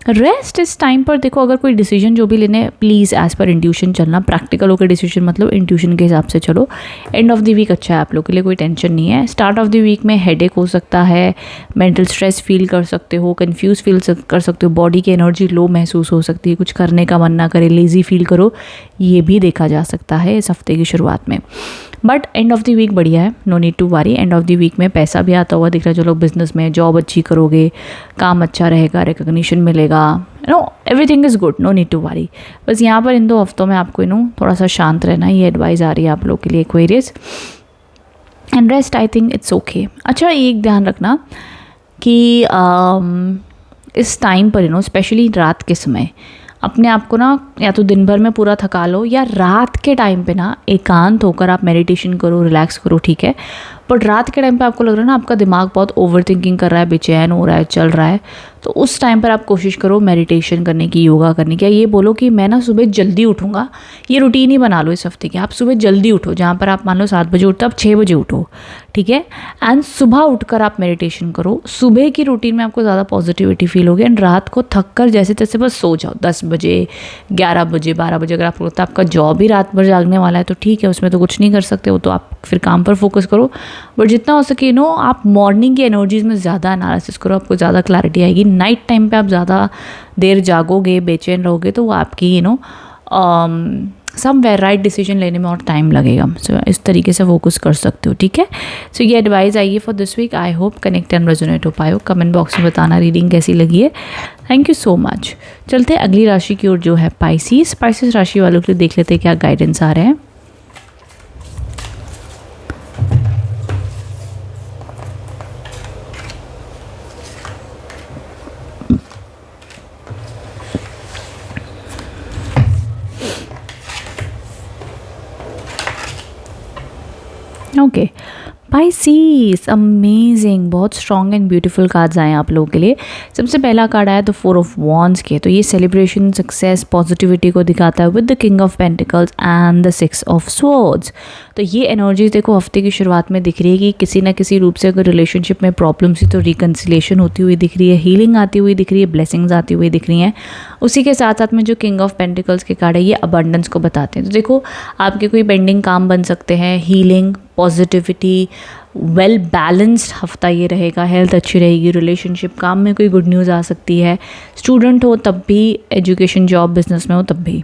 रेस्ट इस टाइम पर देखो, अगर कोई डिसीजन जो भी लेने प्लीज़ एज़ पर इंट्यूशन चलना, प्रैक्टिकल होकर डिसीजन मतलब इंट्यूशन के हिसाब से चलो। एंड ऑफ द वीक अच्छा है आप लोग के लिए, कोई टेंशन नहीं है। स्टार्ट ऑफ द वीक में हेडेक हो सकता है, मेंटल स्ट्रेस फील कर सकते हो, कंफ्यूज फील कर सकते हो, बॉडी की एनर्जी लो महसूस हो सकती है, कुछ करने का मन ना करे, लेज़ी फील करो, ये भी देखा जा सकता है इस हफ्ते की शुरुआत में। But end of the week बढ़िया है, no need to worry. End of the week में पैसा भी आता हुआ दिख रहा है। जो लोग बिजनेस में, जॉब अच्छी करोगे, काम अच्छा रहेगा, रिकॉग्निशन मिलेगा, everything is good, no need to worry. बस यहाँ पर इन 2 हफ्तों में आपको थोड़ा सा शांत रहना, ये एडवाइस आ रही है आप लोग के लिए Aquarius. And rest I think it's okay. अच्छा एक ध्यान रखना कि इस टाइम पर स्पेशली रात के समय अपने आप को या तो दिन भर में पूरा थका लो या रात के टाइम पे एकांत होकर आप मेडिटेशन करो, रिलैक्स करो, ठीक है। बट रात के टाइम पे आपको लग रहा है आपका दिमाग बहुत ओवर थिंकिंग कर रहा है, बेचैन हो रहा है, चल रहा है, तो उस टाइम पर आप कोशिश करो मेडिटेशन करने की, योगा करने की। ये बोलो कि मैं ना सुबह जल्दी उठूँगा, ये रूटीन ही बना लो इस हफ्ते की। आप सुबह जल्दी उठो, जहाँ पर आप मान लो 7 बजे उठते, आप 6 बजे उठो, ठीक है। एंड सुबह उठकर आप मेडिटेशन करो। सुबह की रूटीन में आपको ज़्यादा पॉजिटिविटी फील होगी। एंड रात को थक कर जैसे तैसे बस सो जाओ 10 बजे, 11 बजे, 12 बजे। अगर आपको लगता है आपका जॉब ही रात भर जागने वाला है तो ठीक है, उसमें तो कुछ नहीं कर सकते हो, तो आप फिर काम पर फोकस करो। बट जितना हो सके आप मॉर्निंग की एनर्जीज में ज़्यादा एनालिसिस करो, आपको ज़्यादा क्लैरिटी आएगी। नाइट टाइम पे आप ज़्यादा देर जागोगे, बेचैन रहोगे, तो वो आपकी समवेयर राइट डिसीजन लेने में और टाइम लगेगा। सो इस तरीके से फोकस कर सकते हो, ठीक है। सो ये एडवाइस आई है for this week. I hope connect and resonate हो पाए हो। कमेंट बॉक्स में बताना रीडिंग कैसी लगी है। Thank you so much. चलते हैं अगली राशि की ओर जो है पाइसेस। पाइसेस राशि वालों के लिए देख लेते हैं क्या गाइडेंस आ रहे हैं। ओके, पाइसीस, अमेजिंग, बहुत स्ट्रॉन्ग एंड ब्यूटीफुल कार्ड्स आए हैं आप लोगों के लिए। सबसे पहला कार्ड आया तो 4 ऑफ वॉन्ड्स के, तो ये सेलिब्रेशन, सक्सेस, पॉजिटिविटी को दिखाता है with the king of pentacles and the 6 of swords. तो ये एनर्जीज देखो हफ्ते की शुरुआत में दिख रही है कि किसी ना किसी रूप से अगर रिलेशनशिप में प्रॉब्लम थी तो रिकन्सिलेशन होती हुई दिख रही है, हीलिंग आती हुई दिख रही है, ब्लेसिंग्स आती हुई दिख रही हैं। उसी के साथ साथ में जो किंग ऑफ पेंटिकल्स के कार्ड है ये अबंडेंस को बताते हैं। तो देखो आपके कोई पेंडिंग काम बन सकते हैं, हीलिंग, पॉजिटिविटी, वेल बैलेंस्ड हफ्ता ये रहेगा। हेल्थ अच्छी रहेगी, रिलेशनशिप, काम में कोई गुड न्यूज़ आ सकती है। स्टूडेंट हो तब भी, एजुकेशन, जॉब, बिजनेस में हो तब भी।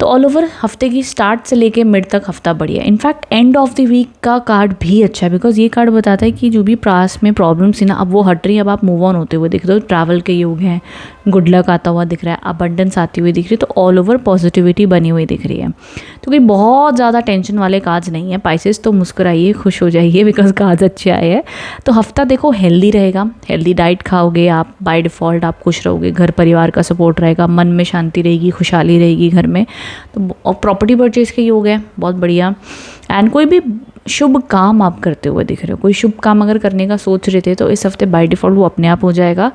तो ऑल ओवर हफ्ते की स्टार्ट से लेके मिड तक हफ्ता बढ़िया है। In fact end of the week का कार्ड भी अच्छा है, बिकॉज ये कार्ड बताता है कि जो भी पास में प्रॉब्लम्स थी ना, अब वो हट रही है, अब आप मूव ऑन होते हुए दिख रहे हो। ट्रैवल के योग हैं, गुड लक आता हुआ दिख रहा है, अबंडेंस आती हुई दिख रही है। तो ऑल ओवर पॉजिटिविटी बनी हुई दिख रही है। तो कोई बहुत ज़्यादा टेंशन वाले कार्ड्स नहीं है पाइसेस, तो मुस्कुराइए, खुश हो जाइए, बिकॉज कार्ड्स अच्छे आए हैं। तो हफ्ता देखो हेल्दी रहेगा, हेल्दी डाइट खाओगे आप, बाय डिफ़ॉल्ट आप खुश रहोगे, घर परिवार का सपोर्ट रहेगा, मन में शांति रहेगी, खुशहाली रहेगी घर में। तो प्रॉपर्टी परचेज के योग है, बहुत बढ़िया। एंड कोई भी शुभ काम आप करते हुए दिख रहे हो, कोई शुभ काम अगर करने का सोच रहे थे तो इस हफ्ते बाय डिफ़ॉल्ट वो अपने आप हो जाएगा।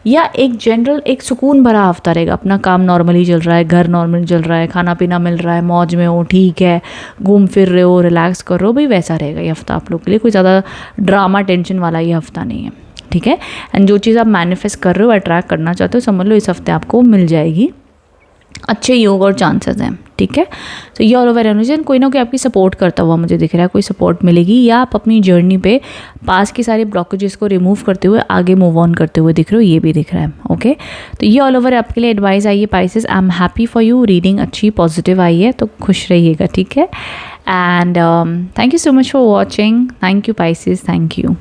या एक जनरल एक सुकून भरा हफ्ता रहेगा, अपना काम नॉर्मली चल रहा है, घर नॉर्मली चल रहा है, खाना पीना मिल रहा है, मौज में हो, ठीक है, घूम फिर रहे हो, रिलैक्स कर रहे हो, भाई वैसा रहेगा ये हफ्ता आप लोग के लिए। कोई ज़्यादा ड्रामा टेंशन वाला ये हफ्ता नहीं है, ठीक है। एंड जो चीज़ आप मैनिफेस्ट कर रहे हो, अट्रैक्ट करना चाहते हो, समझ लो इस हफ्ते आपको मिल जाएगी। अच्छे योग और चांसेस हैं, ठीक है। तो ये ऑल ओवर एनर्जी, कोई ना कोई आपकी सपोर्ट करता हुआ मुझे दिख रहा है, कोई सपोर्ट मिलेगी, या आप अपनी जर्नी पे पास की सारे ब्लॉकेजेस को रिमूव करते हुए आगे मूव ऑन करते हुए दिख रहे हो, ये भी दिख रहा है, ओके। तो ये ऑल ओवर आपके लिए एडवाइस आई है Pisces. I am happy for you, reading अच्छी पॉजिटिव आई है, तो खुश रहिएगा, ठीक है। And thank you so much for watching. Thank you Pisces, thank you.